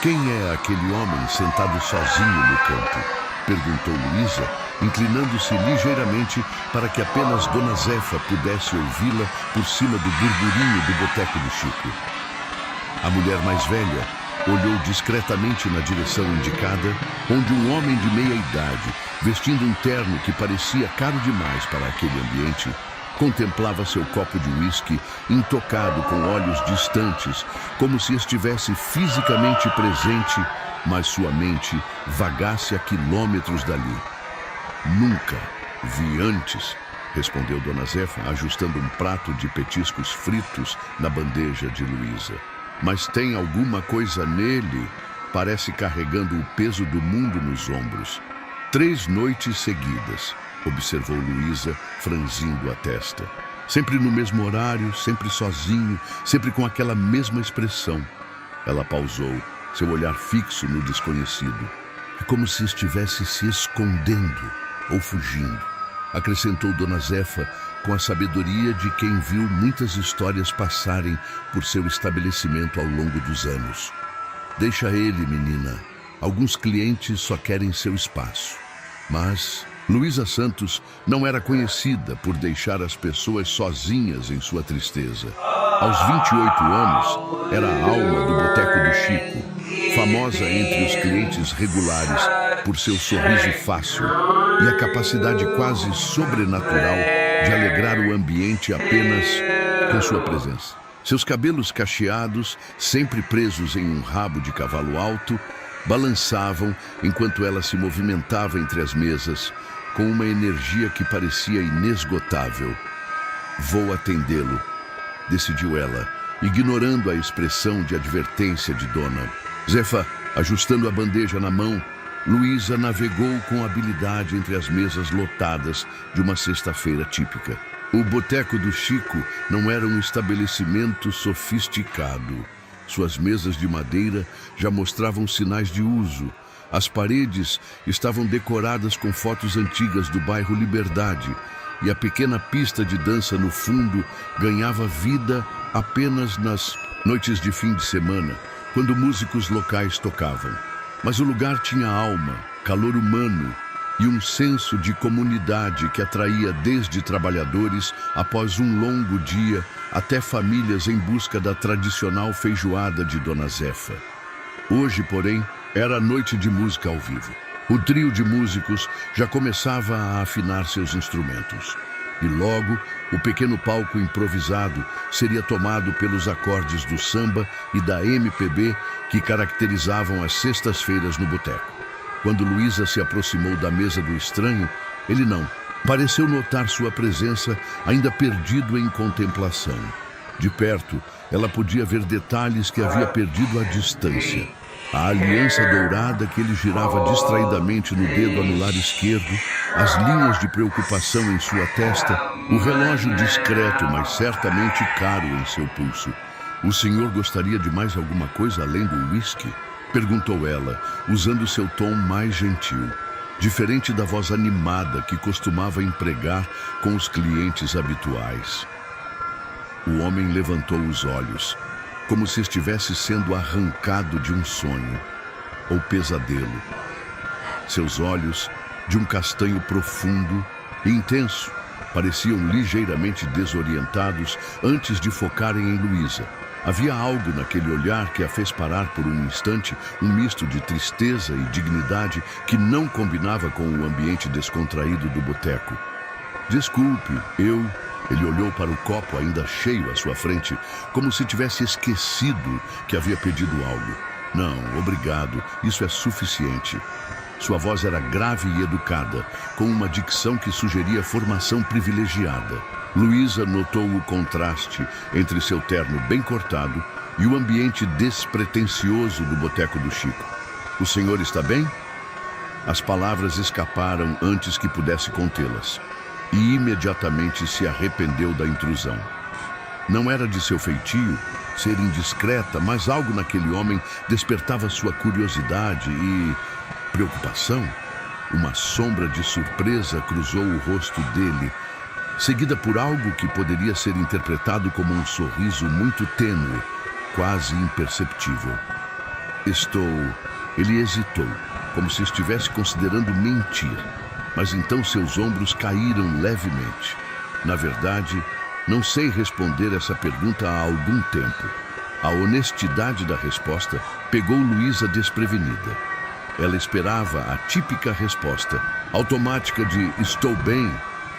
Quem é aquele homem sentado sozinho no campo? Perguntou Luísa, inclinando-se ligeiramente para que apenas Dona Zefa pudesse ouvi-la por cima do burburinho do boteco do Chico. A mulher mais velha olhou discretamente na direção indicada, onde um homem de meia idade, vestindo um terno que parecia caro demais para aquele ambiente, contemplava seu copo de uísque intocado com olhos distantes, como se estivesse fisicamente presente, mas sua mente vagasse a quilômetros dali. Nunca vi antes, respondeu Dona Zefa, ajustando um prato de petiscos fritos na bandeja de Luísa. Mas tem alguma coisa nele, parece carregando o peso do mundo nos ombros. 3 noites seguidas, observou Luísa, franzindo a testa. Sempre no mesmo horário, sempre sozinho, sempre com aquela mesma expressão. Ela pausou, seu olhar fixo no desconhecido. É como se estivesse se escondendo ou fugindo, acrescentou Dona Zefa, com a sabedoria de quem viu muitas histórias passarem por seu estabelecimento ao longo dos anos. Deixa ele, menina. Alguns clientes só querem seu espaço. Mas Luísa Santos não era conhecida por deixar as pessoas sozinhas em sua tristeza. Aos 28 anos, era a alma do Boteco do Chico, famosa entre os clientes regulares por seu sorriso fácil e a capacidade quase sobrenatural de alegrar o ambiente apenas com sua presença. Seus cabelos cacheados, sempre presos em um rabo de cavalo alto, balançavam enquanto ela se movimentava entre as mesas, com uma energia que parecia inesgotável. Vou atendê-lo, decidiu ela, ignorando a expressão de advertência de Dona Zefa. Ajustando a bandeja na mão, Luísa navegou com habilidade entre as mesas lotadas de uma sexta-feira típica. O Boteco do Chico não era um estabelecimento sofisticado. Suas mesas de madeira já mostravam sinais de uso. As paredes estavam decoradas com fotos antigas do bairro Liberdade e a pequena pista de dança no fundo ganhava vida apenas nas noites de fim de semana, quando músicos locais tocavam. Mas o lugar tinha alma, calor humano e um senso de comunidade que atraía desde trabalhadores após um longo dia até famílias em busca da tradicional feijoada de Dona Zefa. Hoje, porém, era a noite de música ao vivo. O trio de músicos já começava a afinar seus instrumentos. E logo, o pequeno palco improvisado seria tomado pelos acordes do samba e da MPB que caracterizavam as sextas-feiras no boteco. Quando Luísa se aproximou da mesa do estranho, ele não. Pareceu notar sua presença, ainda perdido em contemplação. De perto, ela podia ver detalhes que havia perdido à distância. A aliança dourada que ele girava distraidamente no dedo anular esquerdo, as linhas de preocupação em sua testa, o relógio discreto, mas certamente caro em seu pulso. O senhor gostaria de mais alguma coisa além do uísque? Perguntou ela, usando seu tom mais gentil, diferente da voz animada que costumava empregar com os clientes habituais. O homem levantou os olhos, como se estivesse sendo arrancado de um sonho ou pesadelo. Seus olhos, de um castanho profundo e intenso, pareciam ligeiramente desorientados antes de focarem em Luísa. Havia algo naquele olhar que a fez parar por um instante, um misto de tristeza e dignidade que não combinava com o ambiente descontraído do boteco. Desculpe, Ele olhou para o copo ainda cheio à sua frente, como se tivesse esquecido que havia pedido algo. Não, obrigado, isso é suficiente. Sua voz era grave e educada, com uma dicção que sugeria formação privilegiada. Luísa notou o contraste entre seu terno bem cortado e o ambiente despretensioso do Boteco do Chico. O senhor está bem? As palavras escaparam antes que pudesse contê-las. E imediatamente se arrependeu da intrusão. Não era de seu feitio ser indiscreta, mas algo naquele homem despertava sua curiosidade e preocupação. Uma sombra de surpresa cruzou o rosto dele, seguida por algo que poderia ser interpretado como um sorriso muito tênue, quase imperceptível. Estou... Ele hesitou, como se estivesse considerando mentir, mas então seus ombros caíram levemente. Na verdade, não sei responder essa pergunta há algum tempo. A honestidade da resposta pegou Luísa desprevenida. Ela esperava a típica resposta, automática de "estou bem",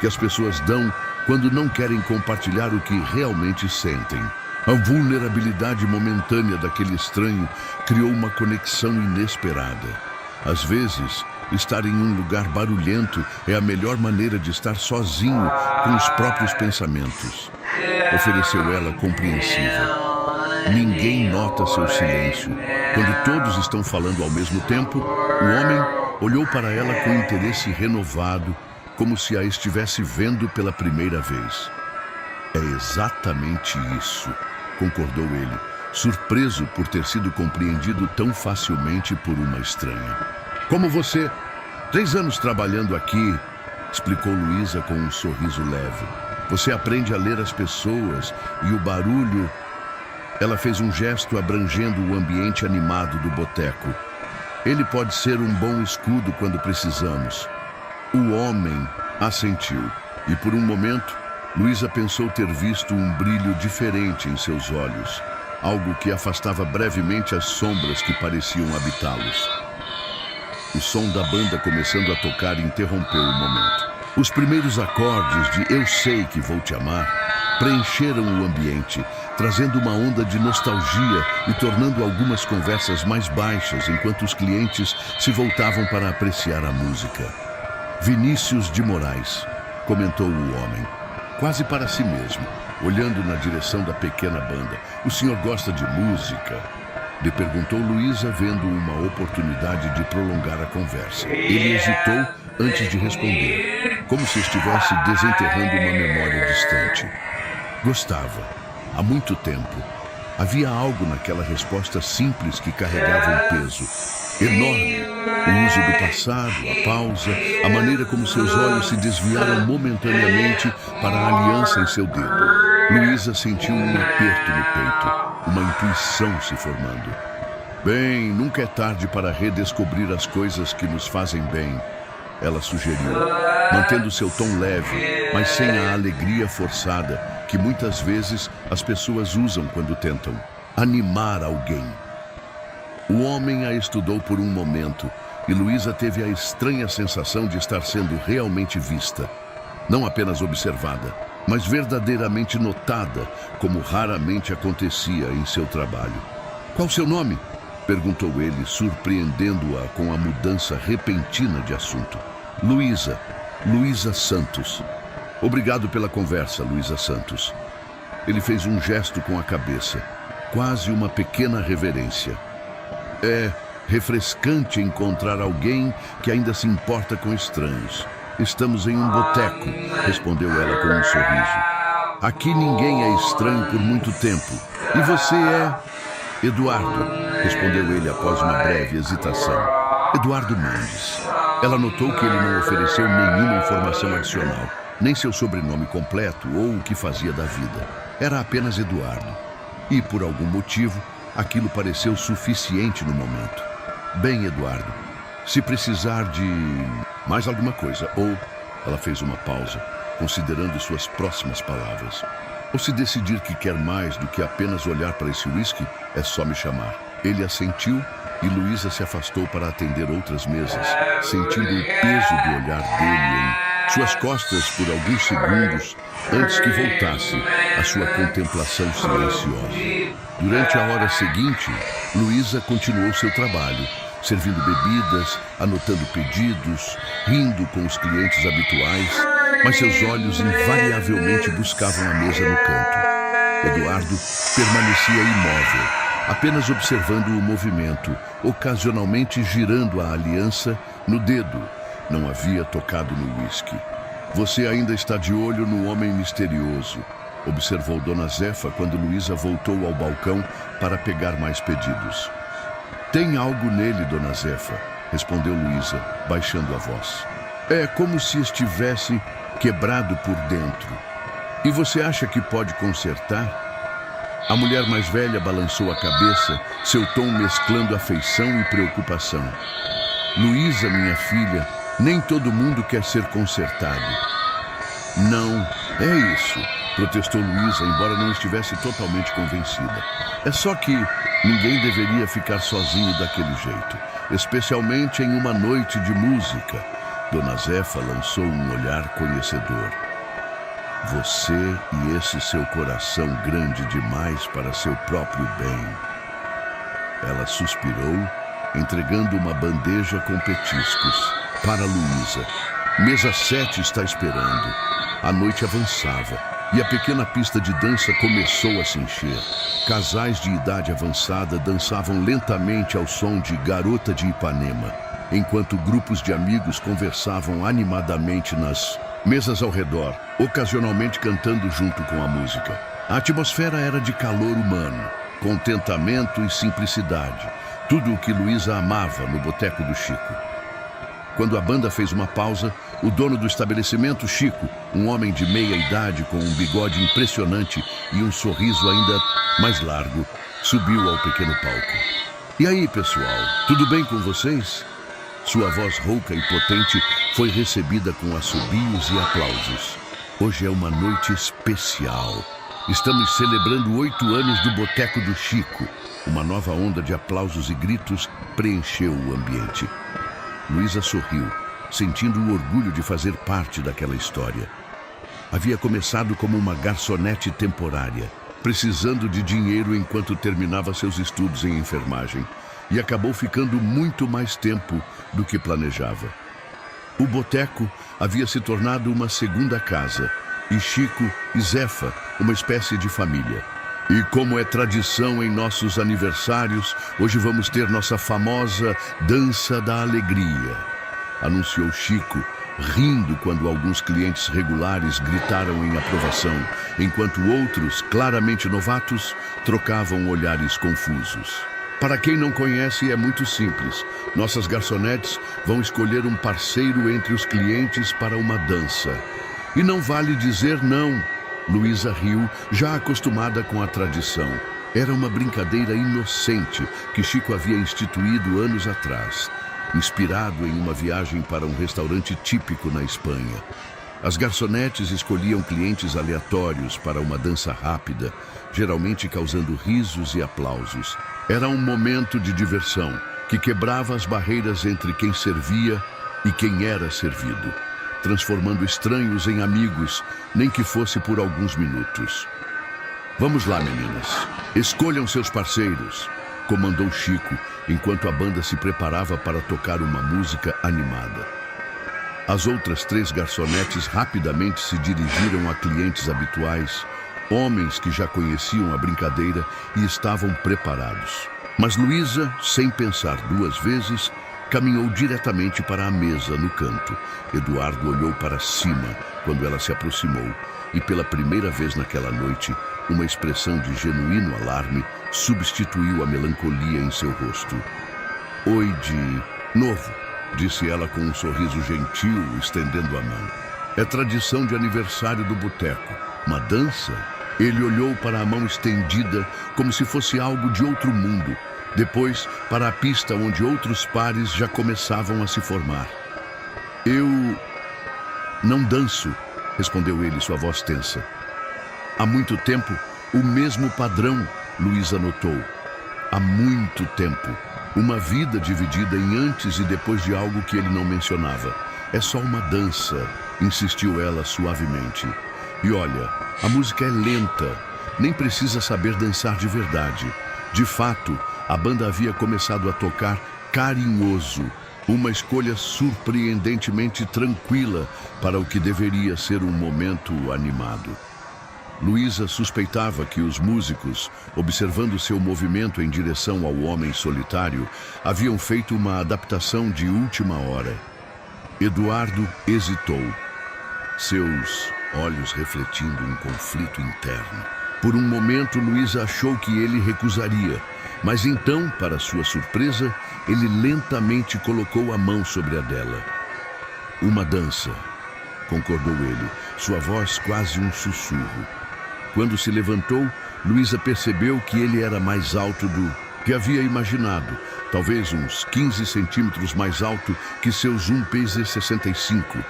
que as pessoas dão quando não querem compartilhar o que realmente sentem. A vulnerabilidade momentânea daquele estranho criou uma conexão inesperada. Às vezes, estar em um lugar barulhento é a melhor maneira de estar sozinho com os próprios pensamentos. Ofereceu ela compreensiva. Ninguém nota seu silêncio. Quando todos estão falando ao mesmo tempo, o homem olhou para ela com interesse renovado, como se a estivesse vendo pela primeira vez. É exatamente isso, concordou ele, surpreso por ter sido compreendido tão facilmente por uma estranha. Como você, 3 anos trabalhando aqui, explicou Luísa com um sorriso leve. Você aprende a ler as pessoas e o barulho... Ela fez um gesto abrangendo o ambiente animado do boteco. Ele pode ser um bom escudo quando precisamos. O homem assentiu, e por um momento, Luísa pensou ter visto um brilho diferente em seus olhos, algo que afastava brevemente as sombras que pareciam habitá-los. O som da banda começando a tocar interrompeu o momento. Os primeiros acordes de "Eu Sei Que Vou Te Amar" preencheram o ambiente, trazendo uma onda de nostalgia e tornando algumas conversas mais baixas enquanto os clientes se voltavam para apreciar a música. "Vinícius de Moraes", comentou o homem, quase para si mesmo, olhando na direção da pequena banda. "O senhor gosta de música?" lhe perguntou Luísa, vendo uma oportunidade de prolongar a conversa. Ele hesitou antes de responder, como se estivesse desenterrando uma memória distante. Gostava. Há muito tempo. Havia algo naquela resposta simples que carregava um peso enorme. O uso do passado, a pausa, a maneira como seus olhos se desviaram momentaneamente para a aliança em seu dedo. Luísa sentiu um aperto no peito, uma intuição se formando. "Bem, nunca é tarde para redescobrir as coisas que nos fazem bem", ela sugeriu, mantendo seu tom leve, mas sem a alegria forçada que muitas vezes as pessoas usam quando tentam animar alguém. O homem a estudou por um momento e Luísa teve a estranha sensação de estar sendo realmente vista. Não apenas observada, mas verdadeiramente notada, como raramente acontecia em seu trabalho. "Qual seu nome?" perguntou ele, surpreendendo-a com a mudança repentina de assunto. "Luísa. Luísa Santos." "Obrigado pela conversa, Luísa Santos." Ele fez um gesto com a cabeça, quase uma pequena reverência. "É refrescante encontrar alguém que ainda se importa com estranhos. Estamos em um boteco", respondeu ela com um sorriso. "Aqui ninguém é estranho por muito tempo. E você é..." "Eduardo", respondeu ele após uma breve hesitação. "Eduardo Mendes." Ela notou que ele não ofereceu nenhuma informação adicional, nem seu sobrenome completo ou o que fazia da vida. Era apenas Eduardo. E, por algum motivo, aquilo pareceu suficiente no momento. "Bem, Eduardo, se precisar de mais alguma coisa, ou..." Ela fez uma pausa, considerando suas próximas palavras. "Ou se decidir que quer mais do que apenas olhar para esse uísque, é só me chamar." Ele assentiu e Luísa se afastou para atender outras mesas, sentindo o peso do olhar dele em suas costas por alguns segundos antes que voltasse à sua contemplação silenciosa. Durante a hora seguinte, Luísa continuou seu trabalho, servindo bebidas, anotando pedidos, rindo com os clientes habituais, mas seus olhos invariavelmente buscavam a mesa no canto. Eduardo permanecia imóvel, apenas observando o movimento, ocasionalmente girando a aliança no dedo. Não havia tocado no uísque. "Você ainda está de olho no homem misterioso", observou Dona Zefa quando Luísa voltou ao balcão para pegar mais pedidos. "Tem algo nele, Dona Zefa", respondeu Luísa, baixando a voz. "É como se estivesse quebrado por dentro. E você acha que pode consertar?" A mulher mais velha balançou a cabeça, seu tom mesclando afeição e preocupação. Luísa, minha filha, nem todo mundo quer ser consertado. Não, é isso, protestou Luísa, embora não estivesse totalmente convencida. É só que ninguém deveria ficar sozinho daquele jeito, especialmente em uma noite de música. Dona Zefa lançou um olhar conhecedor. Você e esse seu coração grande demais para seu próprio bem. Ela suspirou, entregando uma bandeja com petiscos. Para Luísa. Mesa 7 está esperando. A noite avançava e a pequena pista de dança começou a se encher. Casais de idade avançada dançavam lentamente ao som de Garota de Ipanema, enquanto grupos de amigos conversavam animadamente nas mesas ao redor, ocasionalmente cantando junto com a música. A atmosfera era de calor humano, contentamento e simplicidade, tudo o que Luísa amava no Boteco do Chico. Quando a banda fez uma pausa, o dono do estabelecimento, Chico, um homem de meia idade com um bigode impressionante e um sorriso ainda mais largo, subiu ao pequeno palco. E aí, pessoal, tudo bem com vocês? Sua voz rouca e potente foi recebida com assobios e aplausos. Hoje é uma noite especial. Estamos celebrando 8 anos do Boteco do Chico. Uma nova onda de aplausos e gritos preencheu o ambiente. Luísa sorriu, sentindo o orgulho de fazer parte daquela história. Havia começado como uma garçonete temporária, precisando de dinheiro enquanto terminava seus estudos em enfermagem, e acabou ficando muito mais tempo do que planejava. O boteco havia se tornado uma segunda casa, e Chico e Zefa, uma espécie de família. E como é tradição em nossos aniversários, hoje vamos ter nossa famosa Dança da Alegria, anunciou Chico, rindo quando alguns clientes regulares gritaram em aprovação, enquanto outros, claramente novatos, trocavam olhares confusos. Para quem não conhece, é muito simples. Nossas garçonetes vão escolher um parceiro entre os clientes para uma dança. E não vale dizer não. Luísa riu, já acostumada com a tradição. Era uma brincadeira inocente que Chico havia instituído anos atrás, inspirado em uma viagem para um restaurante típico na Espanha. As garçonetes escolhiam clientes aleatórios para uma dança rápida, geralmente causando risos e aplausos. Era um momento de diversão que quebrava as barreiras entre quem servia e quem era servido, transformando estranhos em amigos, nem que fosse por alguns minutos. Vamos lá, meninas. Escolham seus parceiros, comandou Chico, enquanto a banda se preparava para tocar uma música animada. As outras 3 garçonetes rapidamente se dirigiram a clientes habituais, homens que já conheciam a brincadeira e estavam preparados. Mas Luísa, sem pensar 2 vezes, caminhou diretamente para a mesa no canto. Eduardo olhou para cima quando ela se aproximou e, pela primeira vez naquela noite, uma expressão de genuíno alarme substituiu a melancolia em seu rosto. Oi de novo, disse ela com um sorriso gentil, estendendo a mão. É tradição de aniversário do boteco. Uma dança? Ele olhou para a mão estendida como se fosse algo de outro mundo. Depois, para a pista onde outros pares já começavam a se formar. Eu não danço, respondeu ele, sua voz tensa. Há muito tempo, o mesmo padrão, Luísa notou. Há muito tempo. Uma vida dividida em antes e depois de algo que ele não mencionava. É só uma dança, insistiu ela suavemente. E olha, a música é lenta, nem precisa saber dançar de verdade. De fato, a banda havia começado a tocar Carinhoso, uma escolha surpreendentemente tranquila para o que deveria ser um momento animado. Luísa suspeitava que os músicos, observando seu movimento em direção ao homem solitário, haviam feito uma adaptação de última hora. Eduardo hesitou, seus olhos refletindo um conflito interno. Por um momento, Luísa achou que ele recusaria, mas então, para sua surpresa, ele lentamente colocou a mão sobre a dela. Uma dança, concordou ele, sua voz quase um sussurro. Quando se levantou, Luísa percebeu que ele era mais alto do que havia imaginado, talvez uns 15 centímetros mais alto que seus 1,65 m.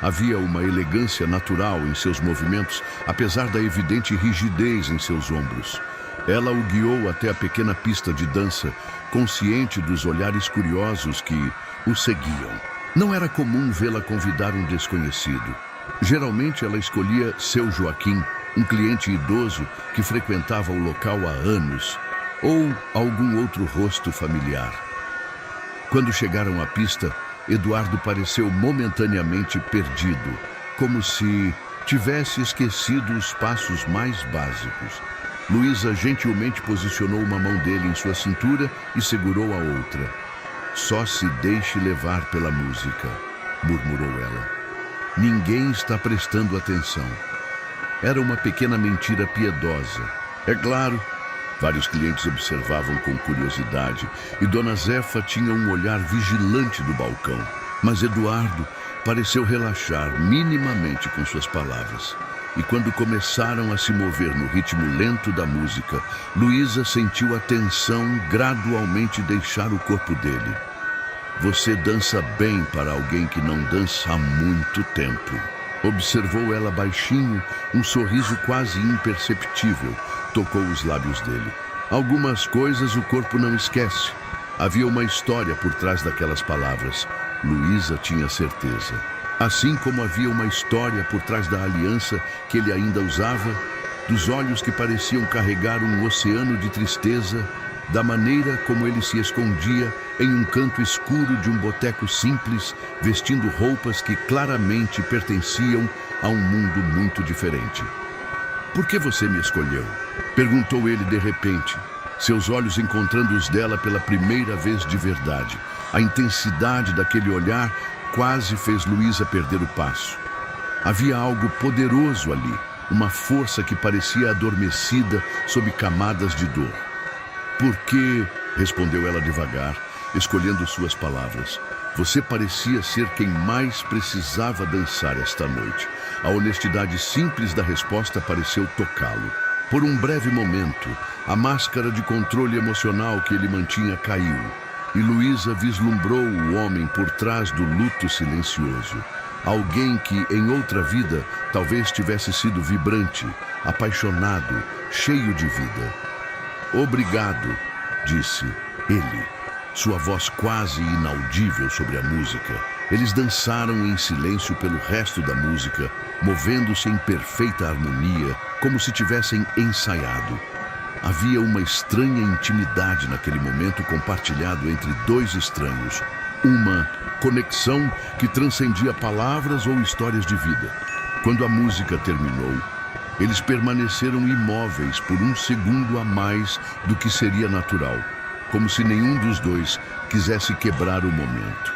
Havia uma elegância natural em seus movimentos, apesar da evidente rigidez em seus ombros. Ela o guiou até a pequena pista de dança, consciente dos olhares curiosos que o seguiam. Não era comum vê-la convidar um desconhecido. Geralmente ela escolhia seu Joaquim, um cliente idoso que frequentava o local há anos, ou algum outro rosto familiar. Quando chegaram à pista, Eduardo pareceu momentaneamente perdido, como se tivesse esquecido os passos mais básicos. Luísa gentilmente posicionou uma mão dele em sua cintura e segurou a outra. "Só se deixe levar pela música", murmurou ela. "Ninguém está prestando atenção." Era uma pequena mentira piedosa. É claro, vários clientes observavam com curiosidade e Dona Zefa tinha um olhar vigilante do balcão. Mas Eduardo pareceu relaxar minimamente com suas palavras. E quando começaram a se mover no ritmo lento da música, Luísa sentiu a tensão gradualmente deixar o corpo dele. "Você dança bem para alguém que não dança há muito tempo", observou ela baixinho, um sorriso quase imperceptível tocou os lábios dele. Algumas coisas o corpo não esquece. Havia uma história por trás daquelas palavras. Luísa tinha certeza. Assim como havia uma história por trás da aliança que ele ainda usava, dos olhos que pareciam carregar um oceano de tristeza, da maneira como ele se escondia em um canto escuro de um boteco simples, vestindo roupas que claramente pertenciam a um mundo muito diferente. "Por que você me escolheu?", perguntou ele de repente, seus olhos encontrando os dela pela primeira vez de verdade. A intensidade daquele olhar quase fez Luísa perder o passo. Havia algo poderoso ali, uma força que parecia adormecida sob camadas de dor. "Porque", respondeu ela devagar, escolhendo suas palavras, "você parecia ser quem mais precisava dançar esta noite." A honestidade simples da resposta pareceu tocá-lo. Por um breve momento, a máscara de controle emocional que ele mantinha caiu, e Luísa vislumbrou o homem por trás do luto silencioso. Alguém que, em outra vida, talvez tivesse sido vibrante, apaixonado, cheio de vida. "Obrigado", disse ele, sua voz quase inaudível sobre a música. Eles dançaram em silêncio pelo resto da música, movendo-se em perfeita harmonia, como se tivessem ensaiado. Havia uma estranha intimidade naquele momento compartilhado entre dois estranhos. Uma conexão que transcendia palavras ou histórias de vida. Quando a música terminou, eles permaneceram imóveis por um segundo a mais do que seria natural, como se nenhum dos dois quisesse quebrar o momento.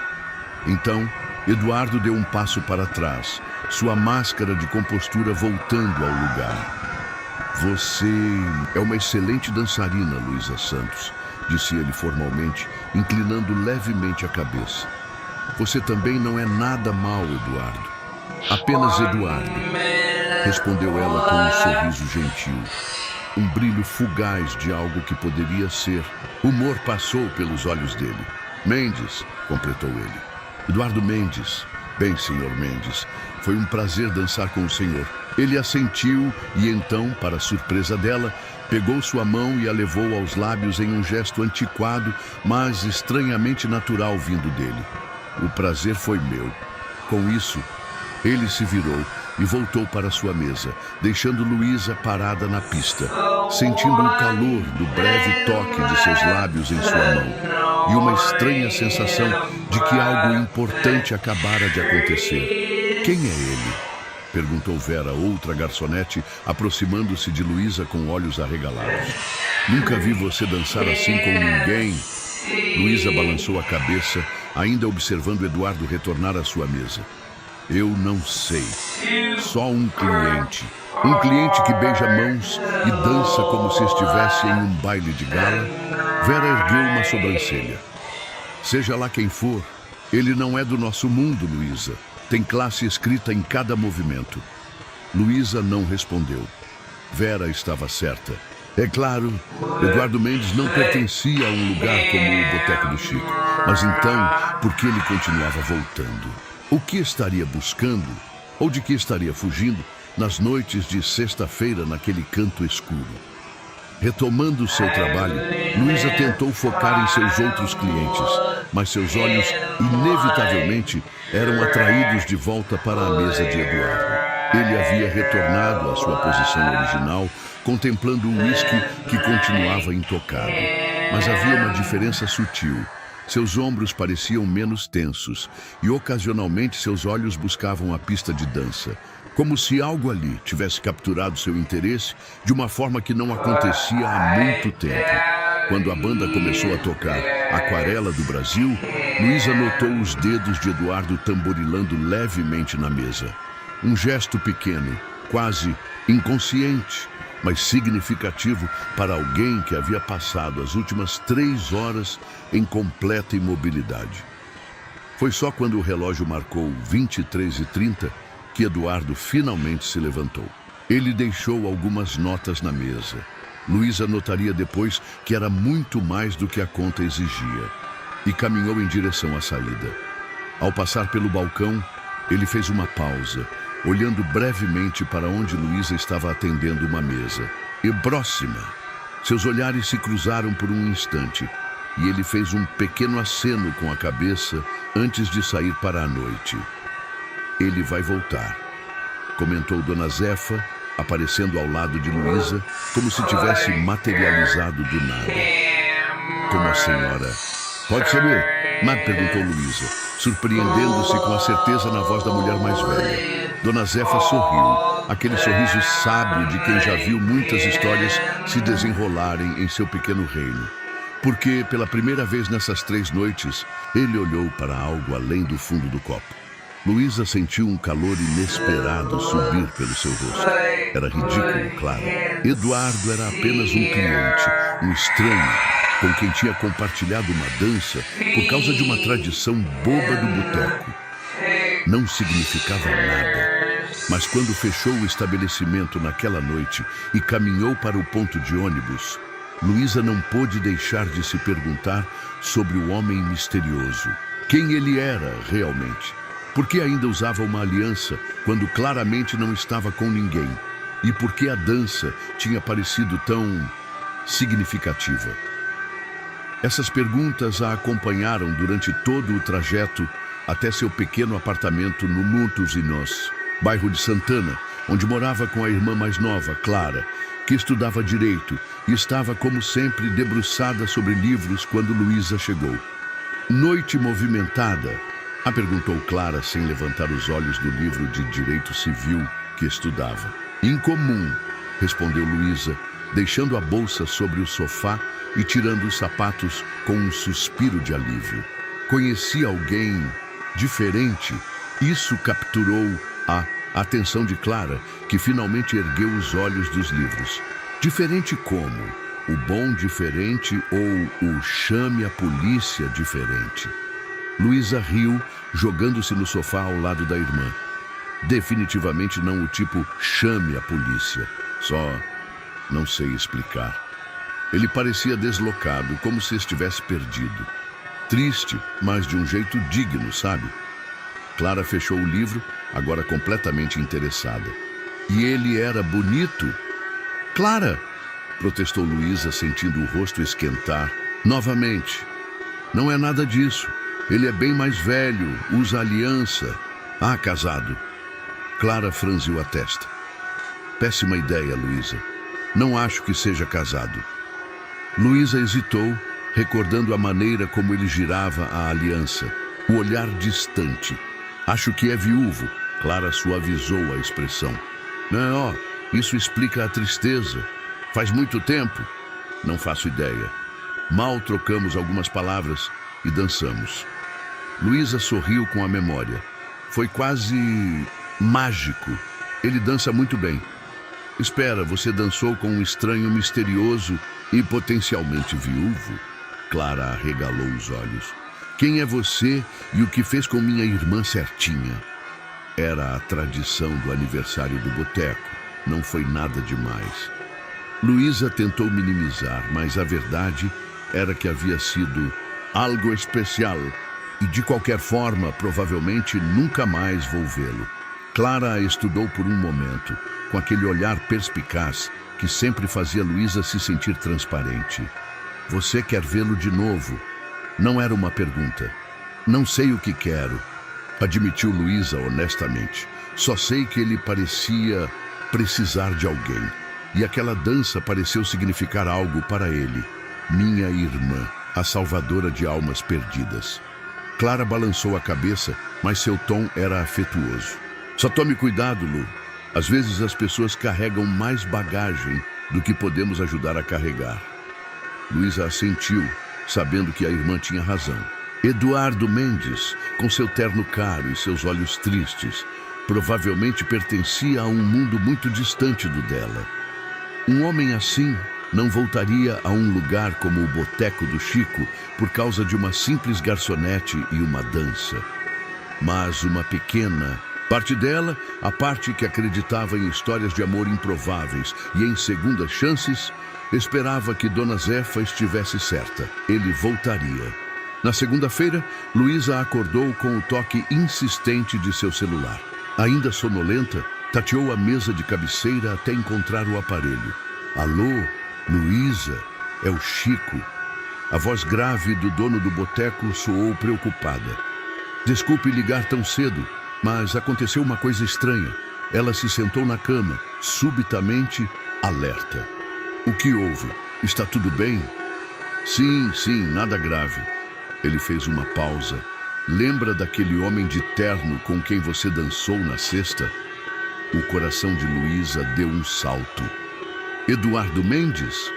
Então, Eduardo deu um passo para trás, sua máscara de compostura voltando ao lugar. "Você é uma excelente dançarina, Luísa Santos", disse ele formalmente, inclinando levemente a cabeça. "Você também não é nada mal, Eduardo." "Apenas Eduardo", respondeu ela com um sorriso gentil, um brilho fugaz de algo que poderia ser. Humor passou pelos olhos dele. "Mendes", completou ele. "Eduardo Mendes." "Bem, senhor Mendes, foi um prazer dançar com o senhor." Ele assentiu e então, para surpresa dela, pegou sua mão e a levou aos lábios em um gesto antiquado, mas estranhamente natural vindo dele. "O prazer foi meu." Com isso, ele se virou e voltou para sua mesa, deixando Luísa parada na pista, sentindo o calor do breve toque de seus lábios em sua mão e uma estranha sensação de que algo importante acabara de acontecer. "Quem é ele?", perguntou Vera, outra garçonete, aproximando-se de Luísa com olhos arregalados. "Nunca vi você dançar assim com ninguém." Luísa balançou a cabeça, ainda observando Eduardo retornar à sua mesa. "Eu não sei. Só um cliente. Um cliente que beija mãos e dança como se estivesse em um baile de gala." Vera ergueu uma sobrancelha. "Seja lá quem for, ele não é do nosso mundo, Luísa. Tem classe escrita em cada movimento." Luísa não respondeu. Vera estava certa. É claro, Eduardo Mendes não pertencia a um lugar como o Boteco do Chico. Mas então, por que ele continuava voltando? O que estaria buscando? Ou de que estaria fugindo nas noites de sexta-feira naquele canto escuro? Retomando seu trabalho, Luísa tentou focar em seus outros clientes, mas seus olhos, inevitavelmente, eram atraídos de volta para a mesa de Eduardo. Ele havia retornado à sua posição original, contemplando o uísque que continuava intocado. Mas havia uma diferença sutil. Seus ombros pareciam menos tensos e, ocasionalmente, seus olhos buscavam a pista de dança, como se algo ali tivesse capturado seu interesse de uma forma que não acontecia há muito tempo. Quando a banda começou a tocar Aquarela do Brasil, Luísa notou os dedos de Eduardo tamborilando levemente na mesa. Um gesto pequeno, quase inconsciente, mas significativo para alguém que havia passado as últimas 3 horas em completa imobilidade. Foi só quando o relógio marcou 23h30 que Eduardo finalmente se levantou. Ele deixou algumas notas na mesa. Luísa notaria depois que era muito mais do que a conta exigia, e caminhou em direção à saída. Ao passar pelo balcão, ele fez uma pausa, olhando brevemente para onde Luísa estava atendendo uma mesa. E próxima, seus olhares se cruzaram por um instante, e ele fez um pequeno aceno com a cabeça antes de sair para a noite. Ele vai voltar, comentou Dona Zefa, aparecendo ao lado de Luísa, como se tivesse materializado do nada. Como a senhora... Pode saber? Perguntou Luísa, surpreendendo-se com a certeza na voz da mulher mais velha. Dona Zefa sorriu, aquele sorriso sábio de quem já viu muitas histórias se desenrolarem em seu pequeno reino. Porque, pela primeira vez nessas 3 noites, ele olhou para algo além do fundo do copo. Luísa sentiu um calor inesperado subir pelo seu rosto. Era ridículo, claro. Eduardo era apenas um cliente, um estranho, com quem tinha compartilhado uma dança por causa de uma tradição boba do boteco. Não significava nada. Mas quando fechou o estabelecimento naquela noite e caminhou para o ponto de ônibus, Luísa não pôde deixar de se perguntar sobre o homem misterioso. Quem ele era realmente? Por que ainda usava uma aliança quando claramente não estava com ninguém? E por que a dança tinha parecido tão significativa? Essas perguntas a acompanharam durante todo o trajeto até seu pequeno apartamento no Montuzinos, bairro de Santana, onde morava com a irmã mais nova, Clara, que estudava direito e estava, como sempre, debruçada sobre livros quando Luísa chegou. Noite movimentada? Perguntou Clara sem levantar os olhos do livro de Direito Civil que estudava. Incomum, respondeu Luísa, deixando a bolsa sobre o sofá e tirando os sapatos com um suspiro de alívio. Conhecia alguém diferente? Isso capturou a atenção de Clara, que finalmente ergueu os olhos dos livros. Diferente como? O bom diferente ou o chame a polícia diferente? Luísa riu, jogando-se no sofá ao lado da irmã. Definitivamente não o tipo chame a polícia. Só não sei explicar. Ele parecia deslocado, como se estivesse perdido. Triste, mas de um jeito digno, sabe? Clara fechou o livro, agora completamente interessada. E ele era bonito? Clara! Protestou Luísa, sentindo o rosto esquentar. Novamente. Não é nada disso. Ele é bem mais velho, usa aliança. Casado. Clara franziu a testa. Péssima ideia, Luísa. Não acho que seja casado. Luísa hesitou, recordando a maneira como ele girava a aliança. O olhar distante. Acho que é viúvo. Clara suavizou a expressão. Não, isso explica a tristeza. Faz muito tempo? Não faço ideia. Mal trocamos algumas palavras e dançamos. Luísa sorriu com a memória. Foi quase mágico. Ele dança muito bem. Espera, você dançou com um estranho misterioso e potencialmente viúvo? Clara arregalou os olhos. Quem é você e o que fez com minha irmã certinha? Era a tradição do aniversário do boteco. Não foi nada demais. Luísa tentou minimizar, mas a verdade era que havia sido algo especial e, de qualquer forma, provavelmente nunca mais vou vê-lo. Clara a estudou por um momento, com aquele olhar perspicaz que sempre fazia Luísa se sentir transparente. Você quer vê-lo de novo? Não era uma pergunta. Não sei o que quero, admitiu Luísa honestamente. Só sei que ele parecia precisar de alguém. E aquela dança pareceu significar algo para ele. Minha irmã, a salvadora de almas perdidas. Clara balançou a cabeça, mas seu tom era afetuoso. Só tome cuidado, Lu. Às vezes as pessoas carregam mais bagagem do que podemos ajudar a carregar. Luísa assentiu, sabendo que a irmã tinha razão. Eduardo Mendes, com seu terno caro e seus olhos tristes, provavelmente pertencia a um mundo muito distante do dela. Um homem assim não voltaria a um lugar como o boteco do Chico por causa de uma simples garçonete e uma dança. Mas uma pequena parte dela, a parte que acreditava em histórias de amor improváveis e em segundas chances, esperava que Dona Zefa estivesse certa. Ele voltaria. Na segunda-feira, Luísa acordou com o toque insistente de seu celular. Ainda sonolenta, tateou a mesa de cabeceira até encontrar o aparelho. Alô, Luísa, é o Chico. A voz grave do dono do boteco soou preocupada. Desculpe ligar tão cedo, mas aconteceu uma coisa estranha. Ela se sentou na cama, subitamente alerta. O que houve? Está tudo bem? Sim, nada grave. Ele fez uma pausa. Lembra daquele homem de terno com quem você dançou na sexta? O coração de Luísa deu um salto. Eduardo Mendes?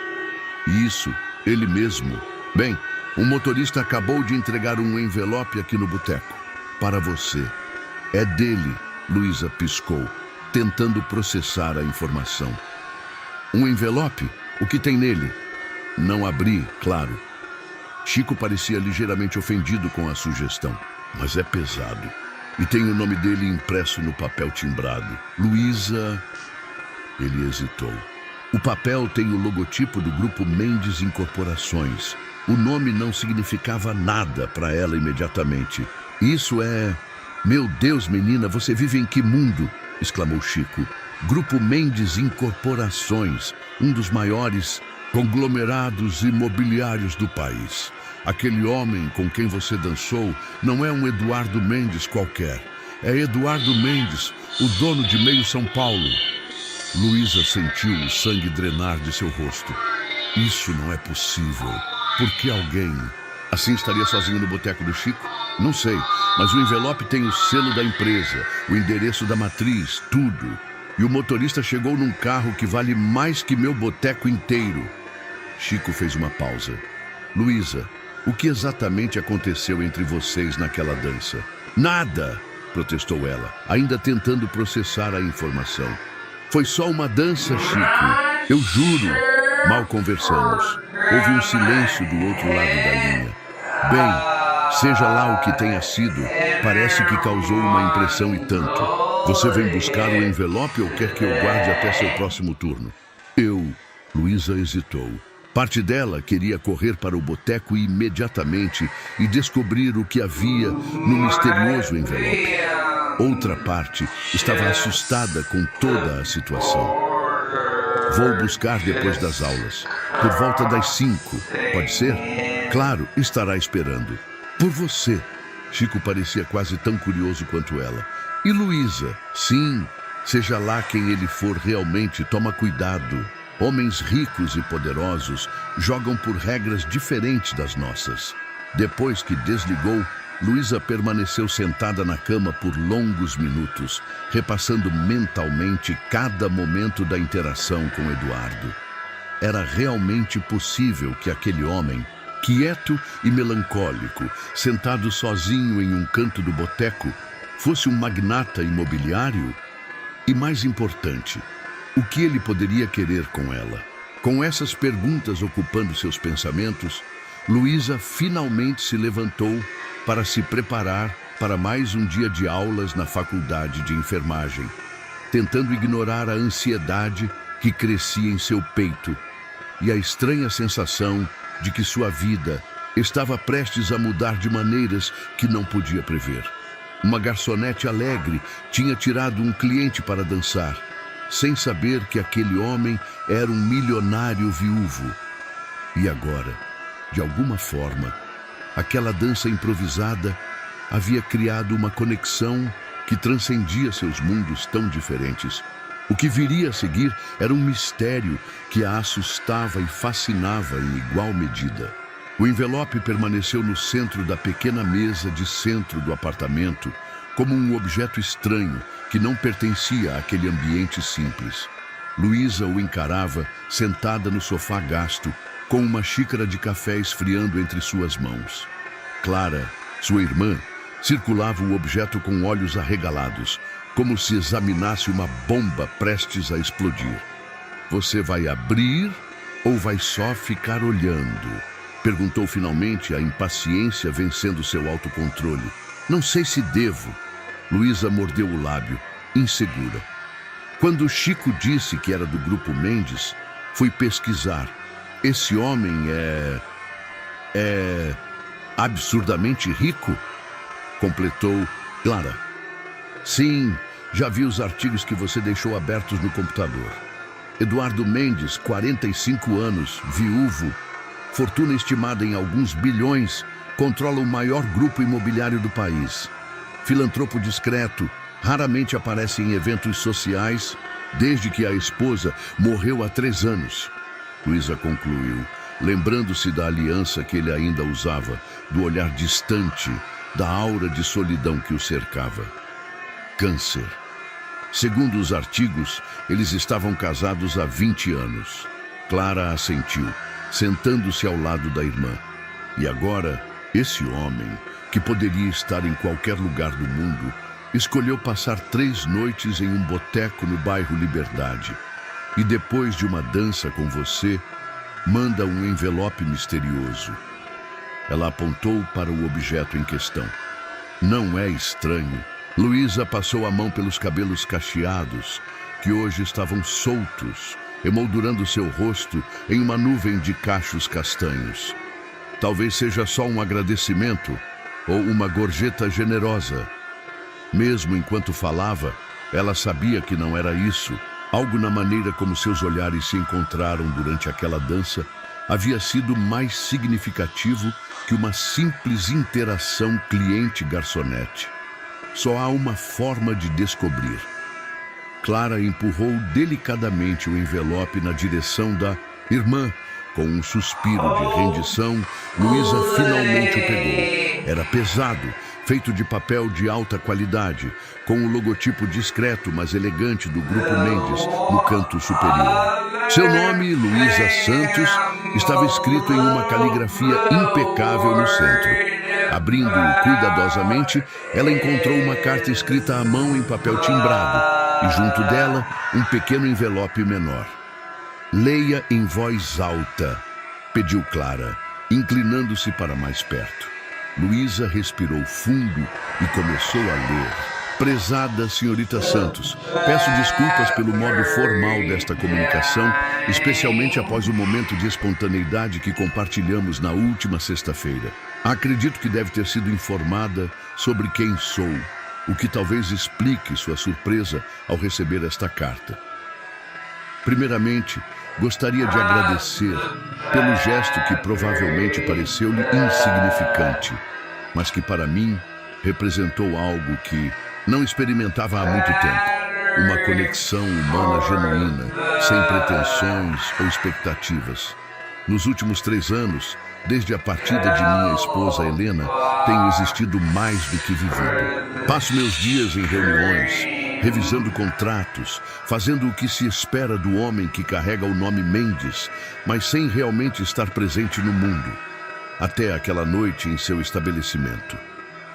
Isso, ele mesmo. Bem, um motorista acabou de entregar um envelope aqui no boteco. Para você. É dele, Luísa piscou, tentando processar a informação. Um envelope? O que tem nele? Não abri, claro. Chico parecia ligeiramente ofendido com a sugestão. Mas é pesado. E tem o nome dele impresso no papel timbrado. Luísa... Ele hesitou. O papel tem o logotipo do grupo Mendes Incorporações. O nome não significava nada para ela imediatamente. Isso é... Meu Deus, menina, você vive em que mundo? Exclamou Chico. Grupo Mendes Incorporações, um dos maiores conglomerados imobiliários do país. Aquele homem com quem você dançou não é um Eduardo Mendes qualquer. É Eduardo Mendes, o dono de meio São Paulo. Luísa sentiu o sangue drenar de seu rosto. Isso não é possível. Por que alguém... Assim estaria sozinho no boteco do Chico? Não sei, mas o envelope tem o selo da empresa, o endereço da matriz, tudo. E o motorista chegou num carro que vale mais que meu boteco inteiro. Chico fez uma pausa. Luísa, o que exatamente aconteceu entre vocês naquela dança? Nada, protestou ela, ainda tentando processar a informação. Foi só uma dança, Chico. Eu juro. Mal conversamos. Houve um silêncio do outro lado da linha. Bem, seja lá o que tenha sido, parece que causou uma impressão e tanto. Você vem buscar o envelope ou quer que eu guarde até seu próximo turno? Luísa hesitou. Parte dela queria correr para o boteco imediatamente e descobrir o que havia no misterioso envelope. Outra parte estava assustada com toda a situação. Vou buscar depois das aulas, por volta das 5, pode ser? Claro, estará esperando. Por você. Chico parecia quase tão curioso quanto ela. E Luísa? Sim, seja lá quem ele for realmente, toma cuidado. Homens ricos e poderosos jogam por regras diferentes das nossas. Depois que desligou, Luísa permaneceu sentada na cama por longos minutos, repassando mentalmente cada momento da interação com Eduardo. Era realmente possível que aquele homem, quieto e melancólico, sentado sozinho em um canto do boteco, fosse um magnata imobiliário? E mais importante, o que ele poderia querer com ela? Com essas perguntas ocupando seus pensamentos, Luísa finalmente se levantou para se preparar para mais um dia de aulas na faculdade de enfermagem, tentando ignorar a ansiedade que crescia em seu peito e a estranha sensação de que sua vida estava prestes a mudar de maneiras que não podia prever. Uma garçonete alegre tinha tirado um cliente para dançar, sem saber que aquele homem era um milionário viúvo. E agora, de alguma forma, aquela dança improvisada havia criado uma conexão que transcendia seus mundos tão diferentes. O que viria a seguir era um mistério que a assustava e fascinava em igual medida. O envelope permaneceu no centro da pequena mesa de centro do apartamento, como um objeto estranho que não pertencia àquele ambiente simples. Luísa o encarava sentada no sofá gasto, com uma xícara de café esfriando entre suas mãos. Clara, sua irmã, circulava o objeto com olhos arregalados, como se examinasse uma bomba prestes a explodir. "Você vai abrir ou vai só ficar olhando?" Perguntou finalmente, a impaciência vencendo seu autocontrole. "Não sei se devo." Luísa mordeu o lábio, insegura. Quando Chico disse que era do Grupo Mendes, fui pesquisar. "Esse homem é absurdamente rico?" completou Clara. "Sim, já vi os artigos que você deixou abertos no computador. Eduardo Mendes, 45 anos, viúvo, fortuna estimada em alguns bilhões, controla o maior grupo imobiliário do país. Filantropo discreto, raramente aparece em eventos sociais, desde que a esposa morreu há 3 anos. Luísa concluiu, lembrando-se da aliança que ele ainda usava, do olhar distante, da aura de solidão que o cercava. Câncer. Segundo os artigos, eles estavam casados há 20 anos. Clara assentiu, sentando-se ao lado da irmã. E agora, esse homem, que poderia estar em qualquer lugar do mundo, escolheu passar 3 noites em um boteco no bairro Liberdade. E depois de uma dança com você, manda um envelope misterioso. Ela apontou para o objeto em questão. Não é estranho. Luísa passou a mão pelos cabelos cacheados, que hoje estavam soltos, emoldurando seu rosto em uma nuvem de cachos castanhos. Talvez seja só um agradecimento ou uma gorjeta generosa. Mesmo enquanto falava, ela sabia que não era isso. Algo na maneira como seus olhares se encontraram durante aquela dança havia sido mais significativo que uma simples interação cliente-garçonete. Só há uma forma de descobrir. Clara empurrou delicadamente o envelope na direção da irmã. Com um suspiro de rendição, Luísa finalmente o pegou. Era pesado, feito de papel de alta qualidade, com o logotipo discreto, mas elegante do Grupo Mendes no canto superior. Seu nome, Luísa Santos, estava escrito em uma caligrafia impecável no centro. Abrindo-o cuidadosamente, ela encontrou uma carta escrita à mão em papel timbrado e, junto dela, um pequeno envelope menor. "Leia em voz alta", pediu Clara, inclinando-se para mais perto. Luísa respirou fundo e começou a ler. "Prezada senhorita Santos, peço desculpas pelo modo formal desta comunicação, especialmente após o momento de espontaneidade que compartilhamos na última sexta-feira. Acredito que deve ter sido informada sobre quem sou, o que talvez explique sua surpresa ao receber esta carta. Primeiramente, gostaria de agradecer pelo gesto que provavelmente pareceu-lhe insignificante, mas que para mim representou algo que não experimentava há muito tempo. Uma conexão humana genuína, sem pretensões ou expectativas. Nos últimos 3 anos, desde a partida de minha esposa Helena, tenho existido mais do que vivido. Passo meus dias em reuniões, revisando contratos, fazendo o que se espera do homem que carrega o nome Mendes, mas sem realmente estar presente no mundo. Até aquela noite em seu estabelecimento."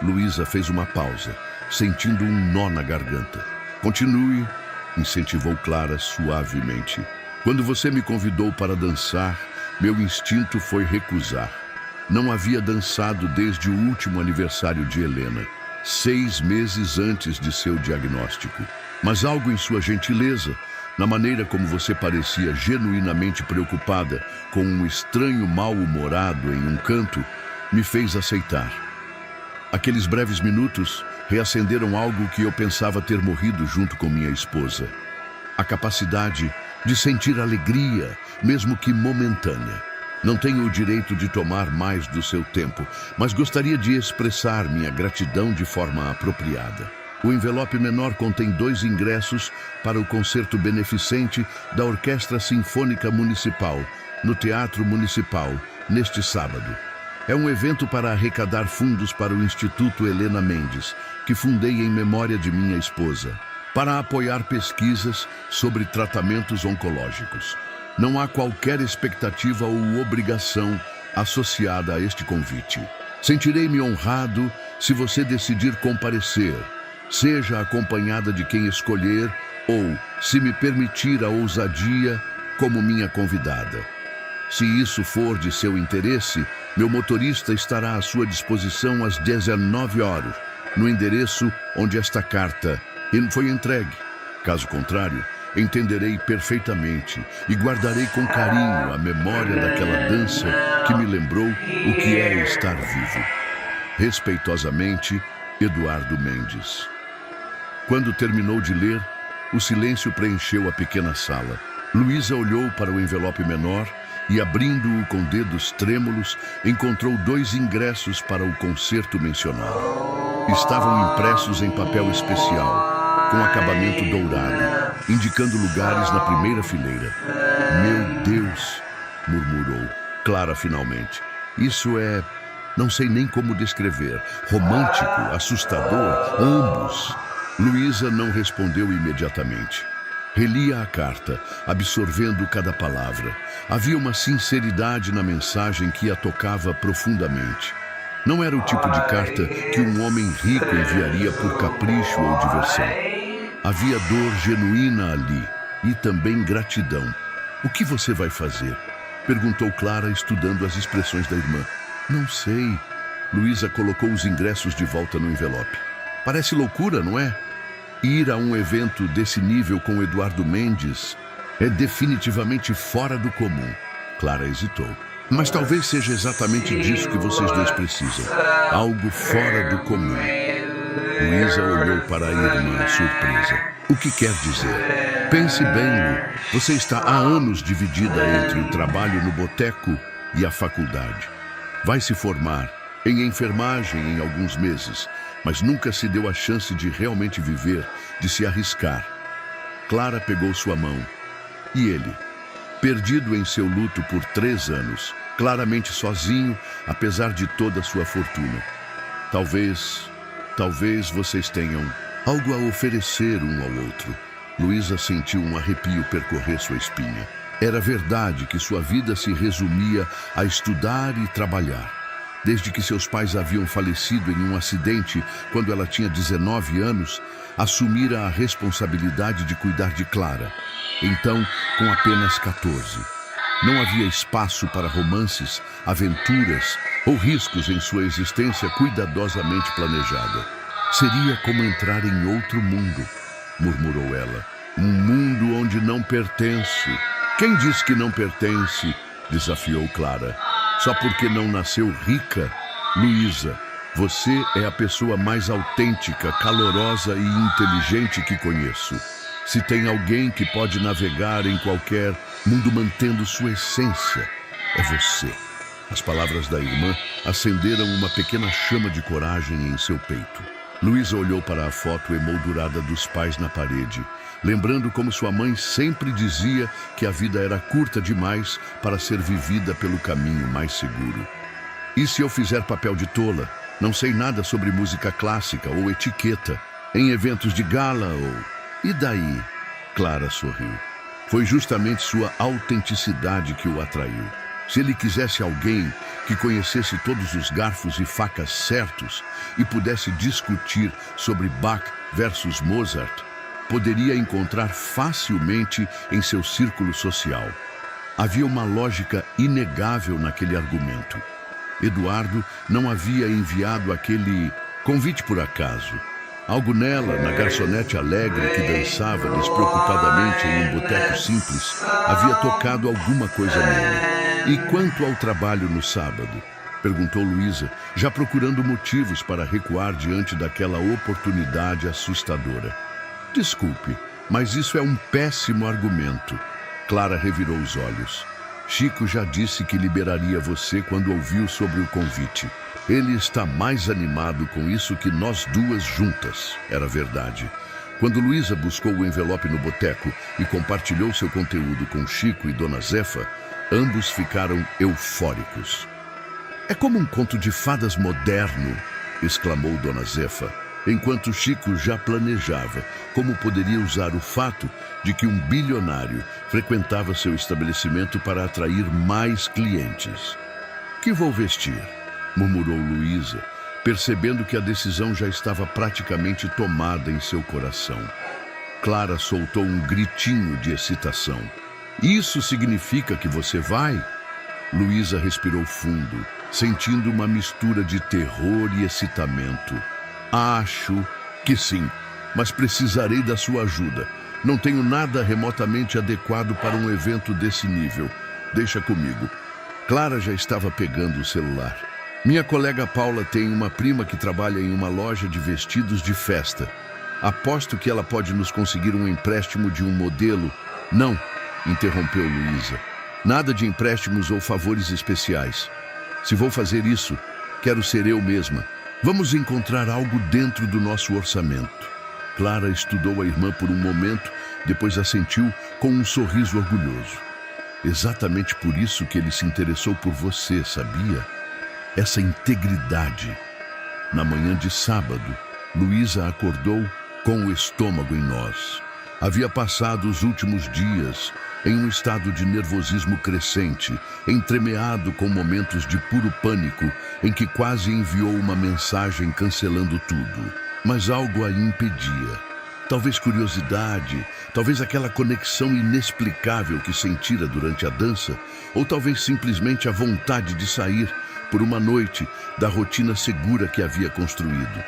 Luísa fez uma pausa, sentindo um nó na garganta. "Continue", incentivou Clara suavemente. "Quando você me convidou para dançar, meu instinto foi recusar. Não havia dançado desde o último aniversário de Helena, 6 meses antes de seu diagnóstico. Mas algo em sua gentileza na maneira como você parecia genuinamente preocupada com um estranho mal-humorado em um canto, me fez aceitar. Aqueles breves minutos reacenderam algo que eu pensava ter morrido junto com minha esposa. A capacidade de sentir alegria, mesmo que momentânea. Não tenho o direito de tomar mais do seu tempo, mas gostaria de expressar minha gratidão de forma apropriada. O envelope menor contém 2 ingressos para o concerto beneficente da Orquestra Sinfônica Municipal, no Teatro Municipal, neste sábado. É um evento para arrecadar fundos para o Instituto Helena Mendes, que fundei em memória de minha esposa, para apoiar pesquisas sobre tratamentos oncológicos. Não há qualquer expectativa ou obrigação associada a este convite. Sentirei-me honrado se você decidir comparecer, seja acompanhada de quem escolher ou, se me permitir a ousadia, como minha convidada. Se isso for de seu interesse, meu motorista estará à sua disposição às 19 horas, no endereço onde esta carta foi entregue. Caso contrário, entenderei perfeitamente e guardarei com carinho a memória daquela dança que me lembrou o que é estar vivo. Respeitosamente, Eduardo Mendes. Quando terminou de ler, o silêncio preencheu a pequena sala. Luísa olhou para o envelope menor e, abrindo-o com dedos trêmulos, encontrou 2 ingressos para o concerto mencionado. Estavam impressos em papel especial, com acabamento dourado, indicando lugares na primeira fileira. Meu Deus, murmurou Clara finalmente. Isso é... não sei nem como descrever. Romântico, assustador, ambos. Luísa não respondeu imediatamente. Relia a carta, absorvendo cada palavra. Havia uma sinceridade na mensagem que a tocava profundamente. Não era o tipo de carta que um homem rico enviaria por capricho ou diversão. Havia dor genuína ali e também gratidão. O que você vai fazer? Perguntou Clara, estudando as expressões da irmã. Não sei. Luísa colocou os ingressos de volta no envelope. Parece loucura, não é? Ir a um evento desse nível com Eduardo Mendes é definitivamente fora do comum. Clara hesitou. Mas talvez seja exatamente disso que vocês 2 precisam. Algo fora do comum. Luísa olhou para a irmã, surpresa. O que quer dizer? Pense bem, Lu. Você está há anos dividida entre o trabalho no boteco e a faculdade. Vai se formar em enfermagem em alguns meses, mas nunca se deu a chance de realmente viver, de se arriscar. Clara pegou sua mão. E ele, perdido em seu luto por 3 anos, claramente sozinho, apesar de toda a sua fortuna. Talvez vocês tenham algo a oferecer um ao outro. Luísa sentiu um arrepio percorrer sua espinha. Era verdade que sua vida se resumia a estudar e trabalhar. Desde que seus pais haviam falecido em um acidente quando ela tinha 19 anos, assumira a responsabilidade de cuidar de Clara. Então, com apenas 14. Não havia espaço para romances, aventuras ou riscos em sua existência cuidadosamente planejada. Seria como entrar em outro mundo, murmurou ela. Um mundo onde não pertenço. Quem disse que não pertence? Desafiou Clara. Só porque não nasceu rica? Luísa, você é a pessoa mais autêntica, calorosa e inteligente que conheço. Se tem alguém que pode navegar em qualquer mundo mantendo sua essência, é você. As palavras da irmã acenderam uma pequena chama de coragem em seu peito. Luísa olhou para a foto emoldurada dos pais na parede, lembrando como sua mãe sempre dizia que a vida era curta demais para ser vivida pelo caminho mais seguro. E se eu fizer papel de tola? Não sei nada sobre música clássica ou etiqueta, em eventos de gala ou... E daí? Clara sorriu. Foi justamente sua autenticidade que o atraiu. Se ele quisesse alguém que conhecesse todos os garfos e facas certos e pudesse discutir sobre Bach versus Mozart, poderia encontrar facilmente em seu círculo social. Havia uma lógica inegável naquele argumento. Eduardo não havia enviado aquele convite por acaso. Algo nela, na garçonete alegre que dançava despreocupadamente em um boteco simples, havia tocado alguma coisa nele. E quanto ao trabalho no sábado? Perguntou Luísa, já procurando motivos para recuar diante daquela oportunidade assustadora. Desculpe, mas isso é um péssimo argumento. Clara revirou os olhos. Chico já disse que liberaria você quando ouviu sobre o convite. Ele está mais animado com isso que nós duas juntas. Era verdade. Quando Luísa buscou o envelope no boteco e compartilhou seu conteúdo com Chico e Dona Zefa, ambos ficaram eufóricos. É como um conto de fadas moderno, exclamou Dona Zefa, enquanto Chico já planejava como poderia usar o fato de que um bilionário frequentava seu estabelecimento para atrair mais clientes. Que vou vestir? Murmurou Luísa, percebendo que a decisão já estava praticamente tomada em seu coração. Clara soltou um gritinho de excitação. Isso significa que você vai? Luísa respirou fundo, sentindo uma mistura de terror e excitamento. Acho que sim, mas precisarei da sua ajuda. Não tenho nada remotamente adequado para um evento desse nível. Deixa comigo. Clara já estava pegando o celular. Minha colega Paula tem uma prima que trabalha em uma loja de vestidos de festa. Aposto que ela pode nos conseguir um empréstimo de um modelo. Não, interrompeu Luísa. Nada de empréstimos ou favores especiais. Se vou fazer isso, quero ser eu mesma. Vamos encontrar algo dentro do nosso orçamento. Clara estudou a irmã por um momento, depois assentiu com um sorriso orgulhoso. Exatamente por isso que ele se interessou por você, sabia? Essa integridade. Na manhã de sábado, Luísa acordou com o estômago em nós. Havia passado os últimos dias em um estado de nervosismo crescente, entremeado com momentos de puro pânico, em que quase enviou uma mensagem cancelando tudo. Mas algo a impedia. Talvez curiosidade, talvez aquela conexão inexplicável que sentira durante a dança, ou talvez simplesmente a vontade de sair por uma noite da rotina segura que havia construído.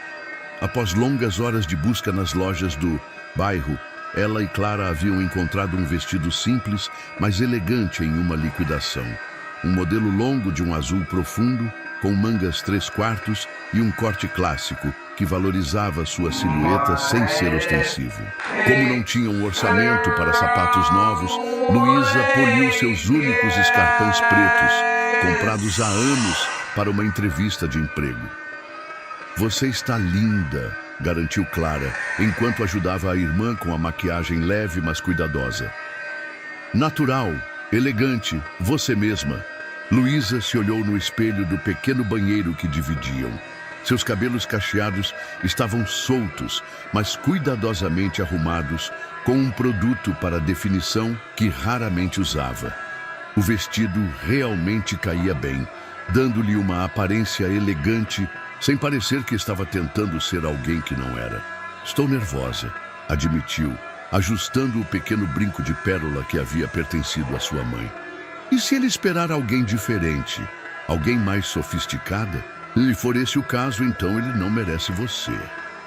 Após longas horas de busca nas lojas do bairro, ela e Clara haviam encontrado um vestido simples, mas elegante em uma liquidação. Um modelo longo de um azul profundo, com mangas 3/4 e um corte clássico, que valorizava sua silhueta sem ser ostensivo. Como não tinha um orçamento para sapatos novos, Luísa poliu seus únicos escarpões pretos, comprados há anos para uma entrevista de emprego. Você está linda, garantiu Clara, enquanto ajudava a irmã com a maquiagem leve, mas cuidadosa. Natural, elegante, você mesma. Luísa se olhou no espelho do pequeno banheiro que dividiam. Seus cabelos cacheados estavam soltos, mas cuidadosamente arrumados, com um produto para definição que raramente usava. O vestido realmente caía bem, dando-lhe uma aparência elegante, sem parecer que estava tentando ser alguém que não era. Estou nervosa, admitiu, ajustando o pequeno brinco de pérola que havia pertencido à sua mãe. E se ele esperar alguém diferente, alguém mais sofisticada? Se for esse o caso, então ele não merece você.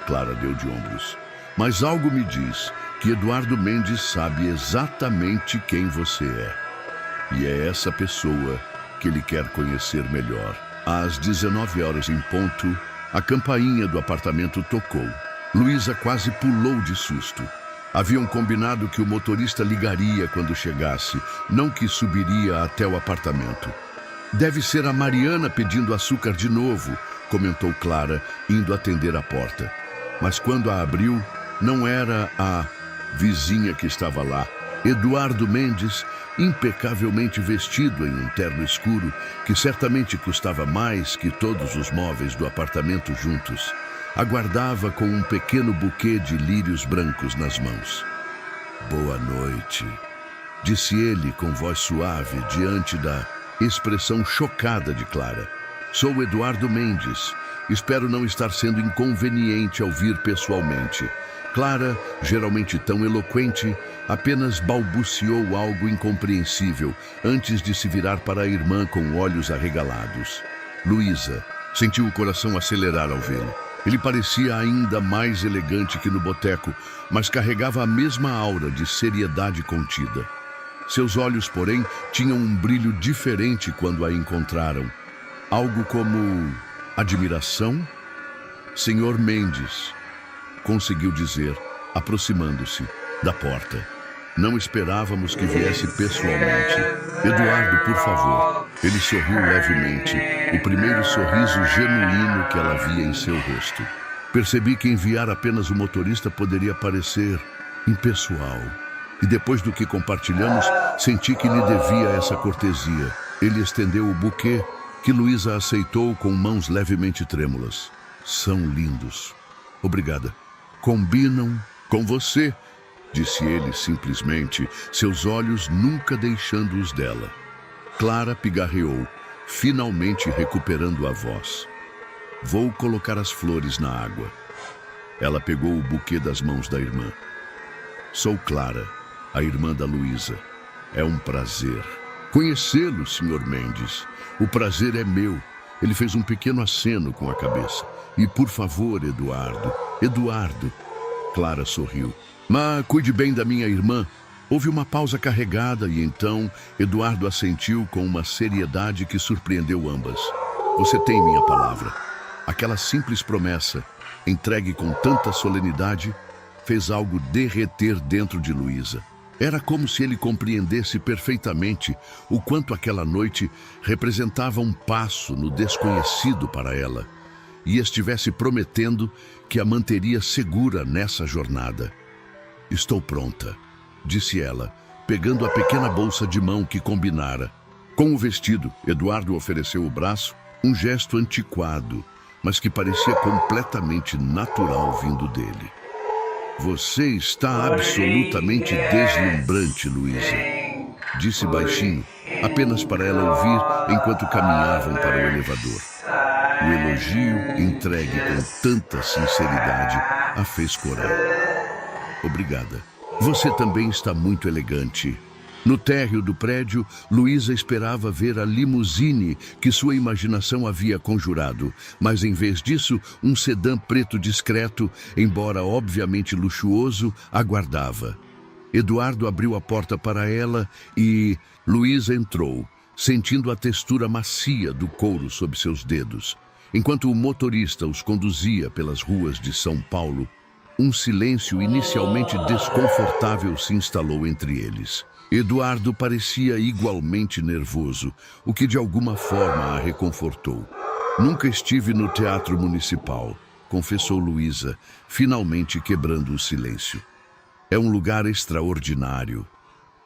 Clara deu de ombros. Mas algo me diz que Eduardo Mendes sabe exatamente quem você é. E é essa pessoa que ele quer conhecer melhor. Às 19 horas em ponto, a campainha do apartamento tocou. Luísa quase pulou de susto. Haviam combinado que o motorista ligaria quando chegasse, não que subiria até o apartamento. Deve ser a Mariana pedindo açúcar de novo, comentou Clara, indo atender a porta. Mas quando a abriu, não era a vizinha que estava lá. Eduardo Mendes, impecavelmente vestido em um terno escuro, que certamente custava mais que todos os móveis do apartamento juntos, aguardava com um pequeno buquê de lírios brancos nas mãos. Boa noite, disse ele com voz suave diante da expressão chocada de Clara. Sou Eduardo Mendes. Espero não estar sendo inconveniente ao vir pessoalmente. Clara, geralmente tão eloquente, apenas balbuciou algo incompreensível antes de se virar para a irmã com olhos arregalados. Luísa sentiu o coração acelerar ao vê-lo. Ele parecia ainda mais elegante que no boteco, mas carregava a mesma aura de seriedade contida. Seus olhos, porém, tinham um brilho diferente quando a encontraram. Algo como admiração? Senhor Mendes, conseguiu dizer, aproximando-se da porta. Não esperávamos que viesse pessoalmente. Eduardo, por favor. Ele sorriu levemente, o primeiro sorriso genuíno que ela via em seu rosto. Percebi que enviar apenas o motorista poderia parecer impessoal. E depois do que compartilhamos, senti que lhe devia essa cortesia. Ele estendeu o buquê, que Luísa aceitou com mãos levemente trêmulas. São lindos. Obrigada. Combinam com você, disse ele simplesmente, seus olhos nunca deixando os dela. Clara pigarreou, finalmente recuperando a voz. Vou colocar as flores na água. Ela pegou o buquê das mãos da irmã. Sou Clara, a irmã da Luísa. É um prazer conhecê-lo, Sr. Mendes. O prazer é meu. Ele fez um pequeno aceno com a cabeça. E por favor, Eduardo. Eduardo. Clara sorriu. Mas cuide bem da minha irmã. Houve uma pausa carregada e então Eduardo assentiu com uma seriedade que surpreendeu ambas. Você tem minha palavra. Aquela simples promessa, entregue com tanta solenidade, fez algo derreter dentro de Luísa. Era como se ele compreendesse perfeitamente o quanto aquela noite representava um passo no desconhecido para ela e estivesse prometendo que a manteria segura nessa jornada. Estou pronta, disse ela, pegando a pequena bolsa de mão que combinara. Com o vestido, Eduardo ofereceu o braço, um gesto antiquado, mas que parecia completamente natural vindo dele. Você está absolutamente deslumbrante, Luísa, disse baixinho, apenas para ela ouvir enquanto caminhavam para o elevador. O elogio, entregue com tanta sinceridade, a fez corar. Obrigada. Você também está muito elegante. No térreo do prédio, Luísa esperava ver a limusine que sua imaginação havia conjurado, mas em vez disso, um sedã preto discreto, embora obviamente luxuoso, aguardava. Eduardo abriu a porta para ela e Luísa entrou, sentindo a textura macia do couro sob seus dedos. Enquanto o motorista os conduzia pelas ruas de São Paulo, um silêncio inicialmente desconfortável se instalou entre eles. Eduardo parecia igualmente nervoso, o que de alguma forma a reconfortou. Nunca estive no Teatro Municipal, confessou Luísa, finalmente quebrando o silêncio. É um lugar extraordinário,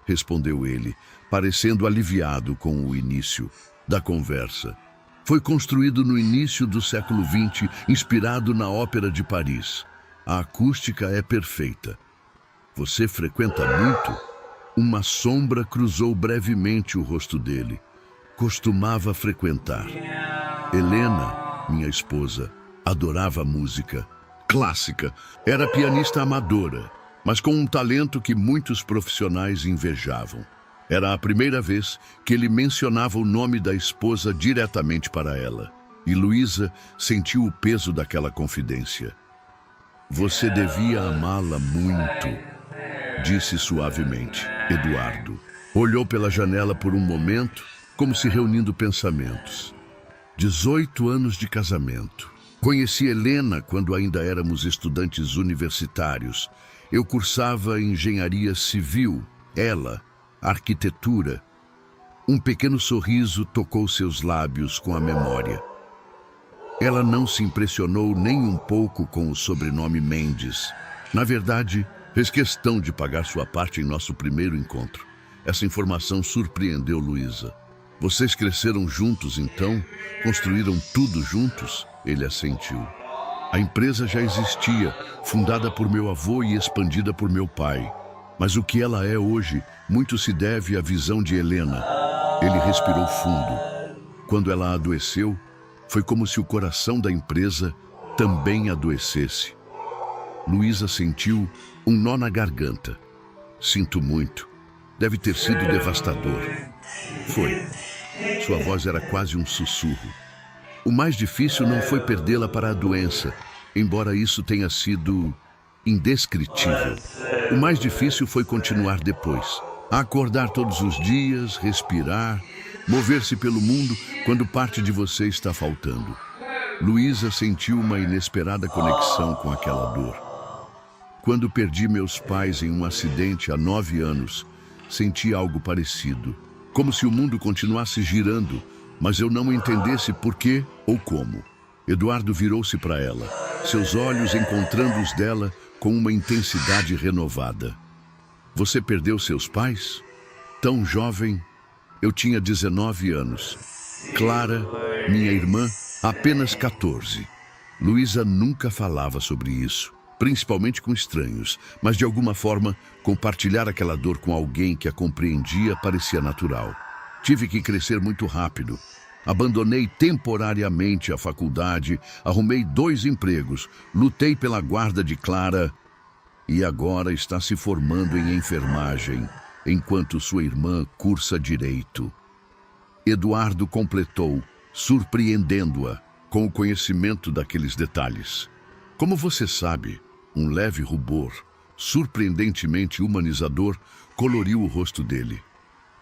respondeu ele, parecendo aliviado com o início da conversa. Foi construído no início do século XX, inspirado na Ópera de Paris. A acústica é perfeita. Você frequenta muito? Uma sombra cruzou brevemente o rosto dele. Costumava frequentar. Helena, minha esposa, adorava música clássica. Era pianista amadora, mas com um talento que muitos profissionais invejavam. Era a primeira vez que ele mencionava o nome da esposa diretamente para ela. E Luísa sentiu o peso daquela confidência. Você devia amá-la muito, disse suavemente. Eduardo olhou pela janela por um momento, como se reunindo pensamentos. 18 anos de casamento. Conheci Helena quando ainda éramos estudantes universitários. Eu cursava engenharia civil, ela, arquitetura. Um pequeno sorriso tocou seus lábios com a memória. Ela não se impressionou nem um pouco com o sobrenome Mendes. Na verdade, fez questão de pagar sua parte em nosso primeiro encontro. Essa informação surpreendeu Luísa. Vocês cresceram juntos, então? Construíram tudo juntos? Ele assentiu. A empresa já existia, fundada por meu avô e expandida por meu pai. Mas o que ela é hoje, muito se deve à visão de Helena. Ele respirou fundo. Quando ela adoeceu, foi como se o coração da empresa também adoecesse. Luísa sentiu um nó na garganta. Sinto muito. Deve ter sido devastador. Foi. Sua voz era quase um sussurro. O mais difícil não foi perdê-la para a doença, embora isso tenha sido indescritível. O mais difícil foi continuar depois. Acordar todos os dias, respirar, mover-se pelo mundo quando parte de você está faltando. Luísa sentiu uma inesperada conexão com aquela dor. Quando perdi meus pais em um acidente há 9 anos, senti algo parecido. Como se o mundo continuasse girando, mas eu não entendesse por quê ou como. Eduardo virou-se para ela, seus olhos encontrando os dela com uma intensidade renovada. Você perdeu seus pais? Tão jovem? Eu tinha 19 anos. Clara, minha irmã, apenas 14. Luísa nunca falava sobre isso, principalmente com estranhos, mas de alguma forma, compartilhar aquela dor com alguém que a compreendia parecia natural. Tive que crescer muito rápido. Abandonei temporariamente a faculdade, arrumei 2 empregos, lutei pela guarda de Clara e agora está se formando em enfermagem, enquanto sua irmã cursa direito. Eduardo completou, surpreendendo-a com o conhecimento daqueles detalhes. Como você sabe, um leve rubor, surpreendentemente humanizador, coloriu o rosto dele.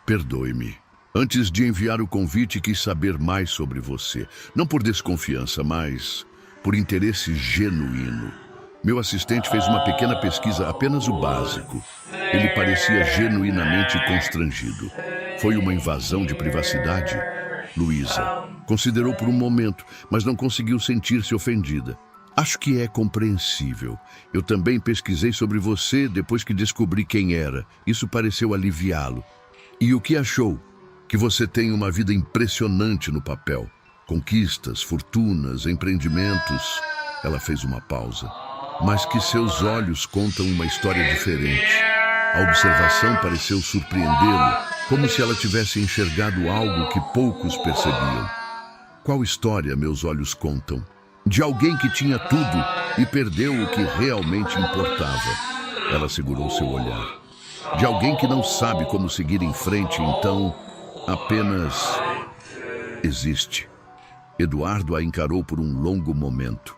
Perdoe-me. Antes de enviar o convite, quis saber mais sobre você. Não por desconfiança, mas por interesse genuíno. Meu assistente fez uma pequena pesquisa, apenas o básico. Ele parecia genuinamente constrangido. Foi uma invasão de privacidade? Luísa considerou por um momento, mas não conseguiu sentir-se ofendida. Acho que é compreensível. Eu também pesquisei sobre você depois que descobri quem era. Isso pareceu aliviá-lo. E o que achou? Que você tem uma vida impressionante no papel. Conquistas, fortunas, empreendimentos. Ela fez uma pausa. Mas que seus olhos contam uma história diferente. A observação pareceu surpreendê-lo, como se ela tivesse enxergado algo que poucos percebiam. Qual história meus olhos contam? De alguém que tinha tudo e perdeu o que realmente importava. Ela segurou seu olhar. De alguém que não sabe como seguir em frente, então apenas existe. Eduardo a encarou por um longo momento.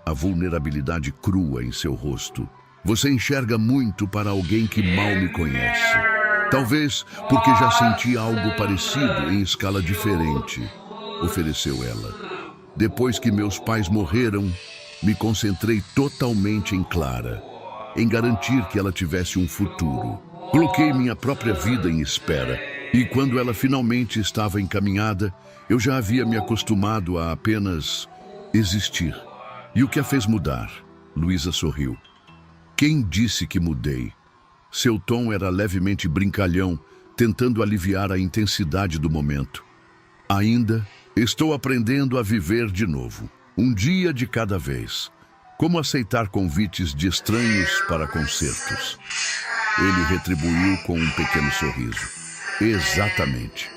A vulnerabilidade crua em seu rosto. Você enxerga muito para alguém que mal me conhece. Talvez porque já senti algo parecido em escala diferente, ofereceu ela. Depois que meus pais morreram, me concentrei totalmente em Clara, em garantir que ela tivesse um futuro. Coloquei minha própria vida em espera, e quando ela finalmente estava encaminhada, eu já havia me acostumado a apenas existir. E o que a fez mudar? Luísa sorriu. Quem disse que mudei? Seu tom era levemente brincalhão, tentando aliviar a intensidade do momento. Ainda estou aprendendo a viver de novo, um dia de cada vez. Como aceitar convites de estranhos para concertos? Ele retribuiu com um pequeno sorriso. Exatamente.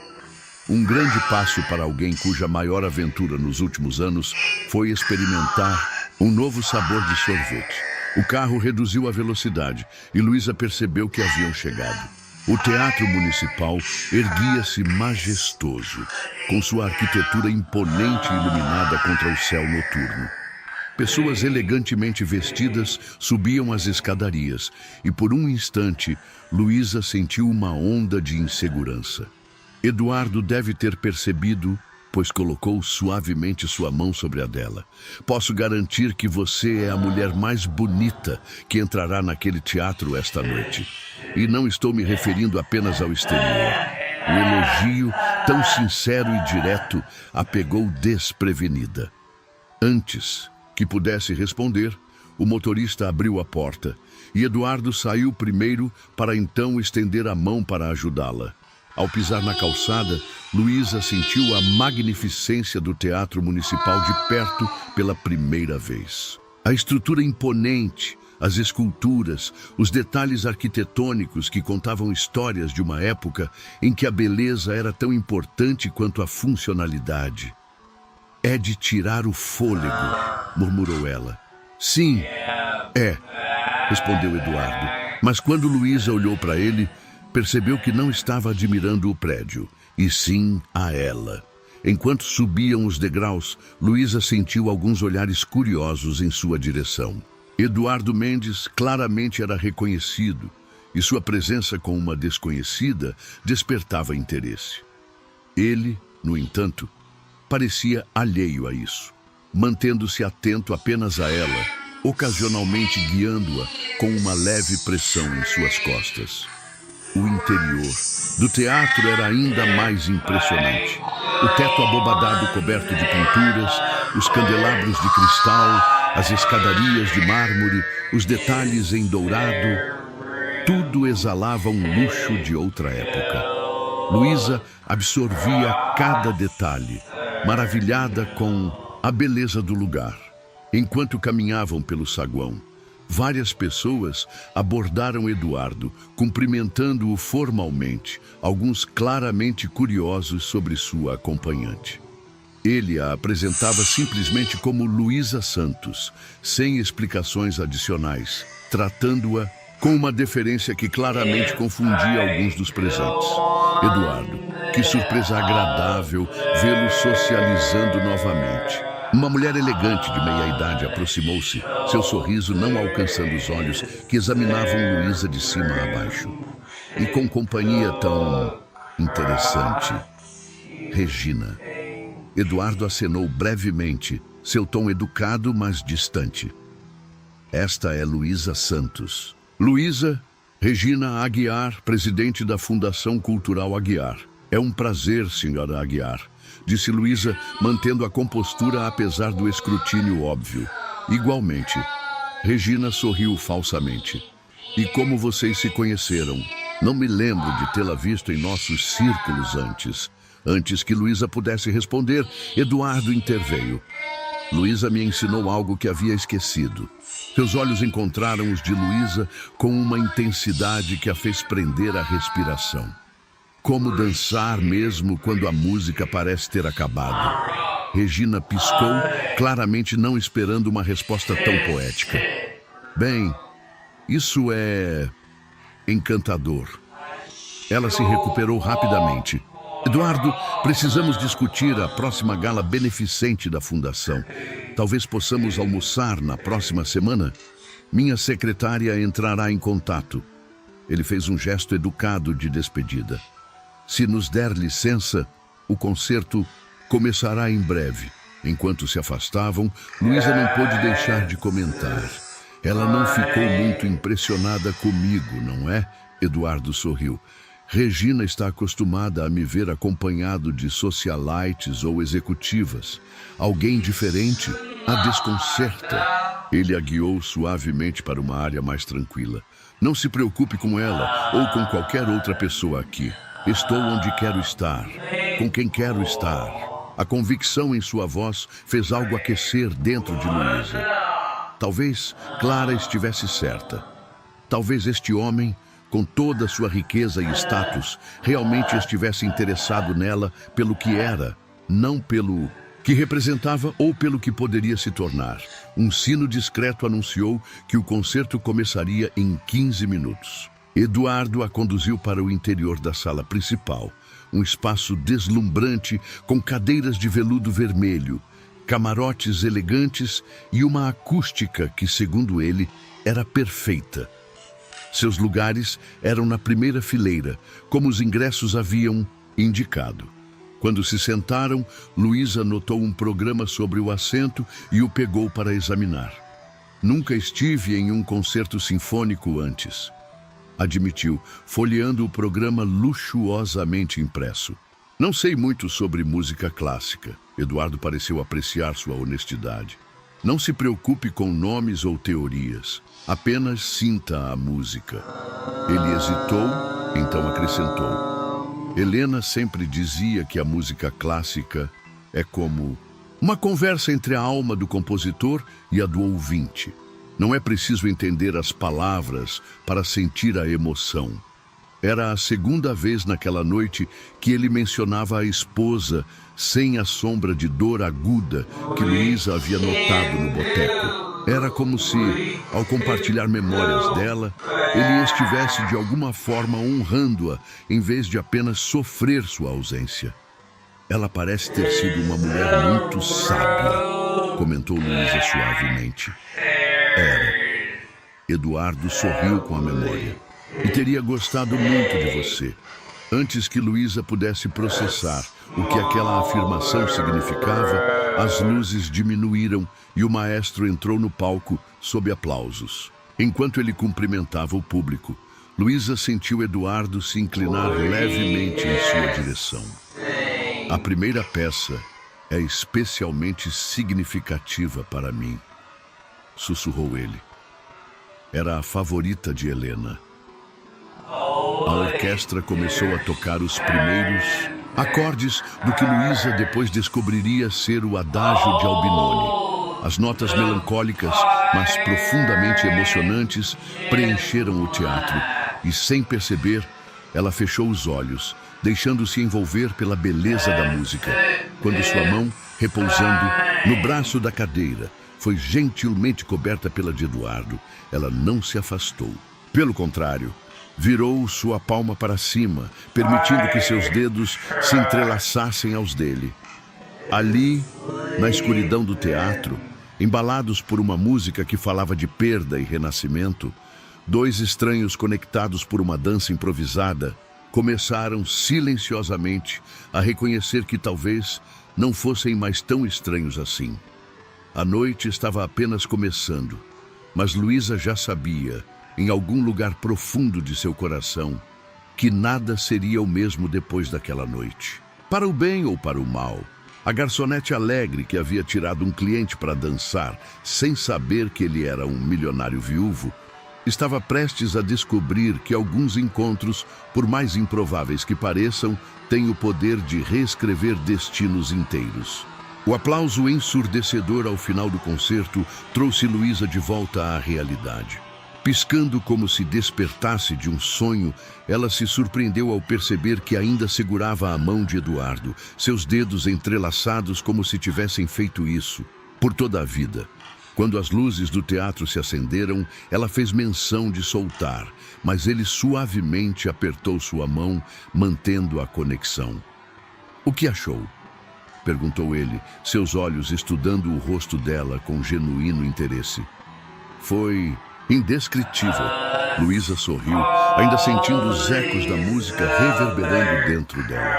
Um grande passo para alguém cuja maior aventura nos últimos anos foi experimentar um novo sabor de sorvete. O carro reduziu a velocidade e Luísa percebeu que haviam chegado. O Teatro Municipal erguia-se majestoso, com sua arquitetura imponente e iluminada contra o céu noturno. Pessoas elegantemente vestidas subiam as escadarias e, por um instante, Luísa sentiu uma onda de insegurança. Eduardo deve ter percebido, pois colocou suavemente sua mão sobre a dela. Posso garantir que você é a mulher mais bonita que entrará naquele teatro esta noite. E não estou me referindo apenas ao exterior. O elogio, tão sincero e direto, a pegou desprevenida. Antes que pudesse responder, o motorista abriu a porta e Eduardo saiu primeiro para então estender a mão para ajudá-la. Ao pisar na calçada, Luísa sentiu a magnificência do Teatro Municipal de perto pela primeira vez. A estrutura imponente, as esculturas, os detalhes arquitetônicos que contavam histórias de uma época em que a beleza era tão importante quanto a funcionalidade. É de tirar o fôlego, murmurou ela. Sim, é, respondeu Eduardo. Mas quando Luísa olhou para ele, percebeu que não estava admirando o prédio, e sim a ela. Enquanto subiam os degraus, Luísa sentiu alguns olhares curiosos em sua direção. Eduardo Mendes claramente era reconhecido, e sua presença com uma desconhecida despertava interesse. Ele, no entanto, parecia alheio a isso, mantendo-se atento apenas a ela, ocasionalmente guiando-a com uma leve pressão em suas costas. O interior do teatro era ainda mais impressionante. O teto abobadado coberto de pinturas, os candelabros de cristal, as escadarias de mármore, os detalhes em dourado, tudo exalava um luxo de outra época. Luísa absorvia cada detalhe, maravilhada com a beleza do lugar. Enquanto caminhavam pelo saguão, várias pessoas abordaram Eduardo, cumprimentando-o formalmente, alguns claramente curiosos sobre sua acompanhante. Ele a apresentava simplesmente como Luísa Santos, sem explicações adicionais, tratando-a com uma deferência que claramente confundia alguns dos presentes. Eduardo, que surpresa agradável vê-lo socializando novamente. Uma mulher elegante de meia-idade aproximou-se, seu sorriso não alcançando os olhos que examinavam Luísa de cima a baixo. E com companhia tão interessante. Regina. Eduardo acenou brevemente, seu tom educado, mas distante. Esta é Luísa Santos. Luísa Regina Aguiar, presidente da Fundação Cultural Aguiar. É um prazer, senhora Aguiar, disse Luísa, mantendo a compostura apesar do escrutínio óbvio. Igualmente, Regina sorriu falsamente. E como vocês se conheceram? Não me lembro de tê-la visto em nossos círculos antes. Antes que Luísa pudesse responder, Eduardo interveio. Luísa me ensinou algo que havia esquecido. Seus olhos encontraram os de Luísa com uma intensidade que a fez prender a respiração. Como dançar mesmo quando a música parece ter acabado. Regina piscou, claramente não esperando uma resposta tão poética. Bem, isso é encantador. Ela se recuperou rapidamente. Eduardo, precisamos discutir a próxima gala beneficente da Fundação. Talvez possamos almoçar na próxima semana? Minha secretária entrará em contato. Ele fez um gesto educado de despedida. Se nos der licença, o concerto começará em breve. Enquanto se afastavam, Luísa não pôde deixar de comentar. Ela não ficou muito impressionada comigo, não é? Eduardo sorriu. Regina está acostumada a me ver acompanhado de socialites ou executivas. Alguém diferente a desconcerta. Ele a guiou suavemente para uma área mais tranquila. Não se preocupe com ela ou com qualquer outra pessoa aqui. Estou onde quero estar, com quem quero estar. A convicção em sua voz fez algo aquecer dentro de Luísa. Talvez Clara estivesse certa. Talvez este homem, com toda a sua riqueza e status, realmente estivesse interessado nela pelo que era, não pelo que representava ou pelo que poderia se tornar. Um sino discreto anunciou que o concerto começaria em 15 minutos. Eduardo a conduziu para o interior da sala principal, um espaço deslumbrante com cadeiras de veludo vermelho, camarotes elegantes e uma acústica que, segundo ele, era perfeita. Seus lugares eram na primeira fileira, como os ingressos haviam indicado. Quando se sentaram, Luísa notou um programa sobre o assento e o pegou para examinar. Nunca estive em um concerto sinfônico antes, admitiu, folheando o programa luxuosamente impresso. Não sei muito sobre música clássica. Eduardo pareceu apreciar sua honestidade. Não se preocupe com nomes ou teorias. Apenas sinta a música. Ele hesitou, então acrescentou. Helena sempre dizia que a música clássica é como uma conversa entre a alma do compositor e a do ouvinte. Não é preciso entender as palavras para sentir a emoção. Era a segunda vez naquela noite que ele mencionava a esposa sem a sombra de dor aguda que Luísa havia notado no boteco. Era como se, ao compartilhar memórias dela, ele estivesse de alguma forma honrando-a, em vez de apenas sofrer sua ausência. Ela parece ter sido uma mulher muito sábia, comentou Luísa suavemente. Era. Eduardo sorriu com a memória. E teria gostado muito de você. Antes que Luísa pudesse processar o que aquela afirmação significava, as luzes diminuíram e o maestro entrou no palco sob aplausos. Enquanto ele cumprimentava o público, Luísa sentiu Eduardo se inclinar levemente em sua direção. A primeira peça é especialmente significativa para mim, sussurrou ele. Era a favorita de Helena. A orquestra começou a tocar os primeiros acordes do que Luísa depois descobriria ser o adágio de Albinoni. As notas melancólicas, mas profundamente emocionantes, preencheram o teatro e, sem perceber, ela fechou os olhos, deixando-se envolver pela beleza da música, quando sua mão, repousando no braço da cadeira, foi gentilmente coberta pela de Eduardo. Ela não se afastou. Pelo contrário, virou sua palma para cima, permitindo que seus dedos se entrelaçassem aos dele. Ali, na escuridão do teatro, embalados por uma música que falava de perda e renascimento, dois estranhos conectados por uma dança improvisada começaram silenciosamente a reconhecer que talvez não fossem mais tão estranhos assim. A noite estava apenas começando, mas Luísa já sabia, em algum lugar profundo de seu coração, que nada seria o mesmo depois daquela noite. Para o bem ou para o mal, a garçonete alegre que havia tirado um cliente para dançar, sem saber que ele era um milionário viúvo, estava prestes a descobrir que alguns encontros, por mais improváveis que pareçam, têm o poder de reescrever destinos inteiros. O aplauso ensurdecedor ao final do concerto trouxe Luísa de volta à realidade. Piscando como se despertasse de um sonho, ela se surpreendeu ao perceber que ainda segurava a mão de Eduardo, seus dedos entrelaçados como se tivessem feito isso por toda a vida. Quando as luzes do teatro se acenderam, ela fez menção de soltar, mas ele suavemente apertou sua mão, mantendo a conexão. "O que achou?" perguntou ele, seus olhos estudando o rosto dela com genuíno interesse. "Foi indescritível." Luísa sorriu, ainda sentindo os ecos da música reverberando dentro dela.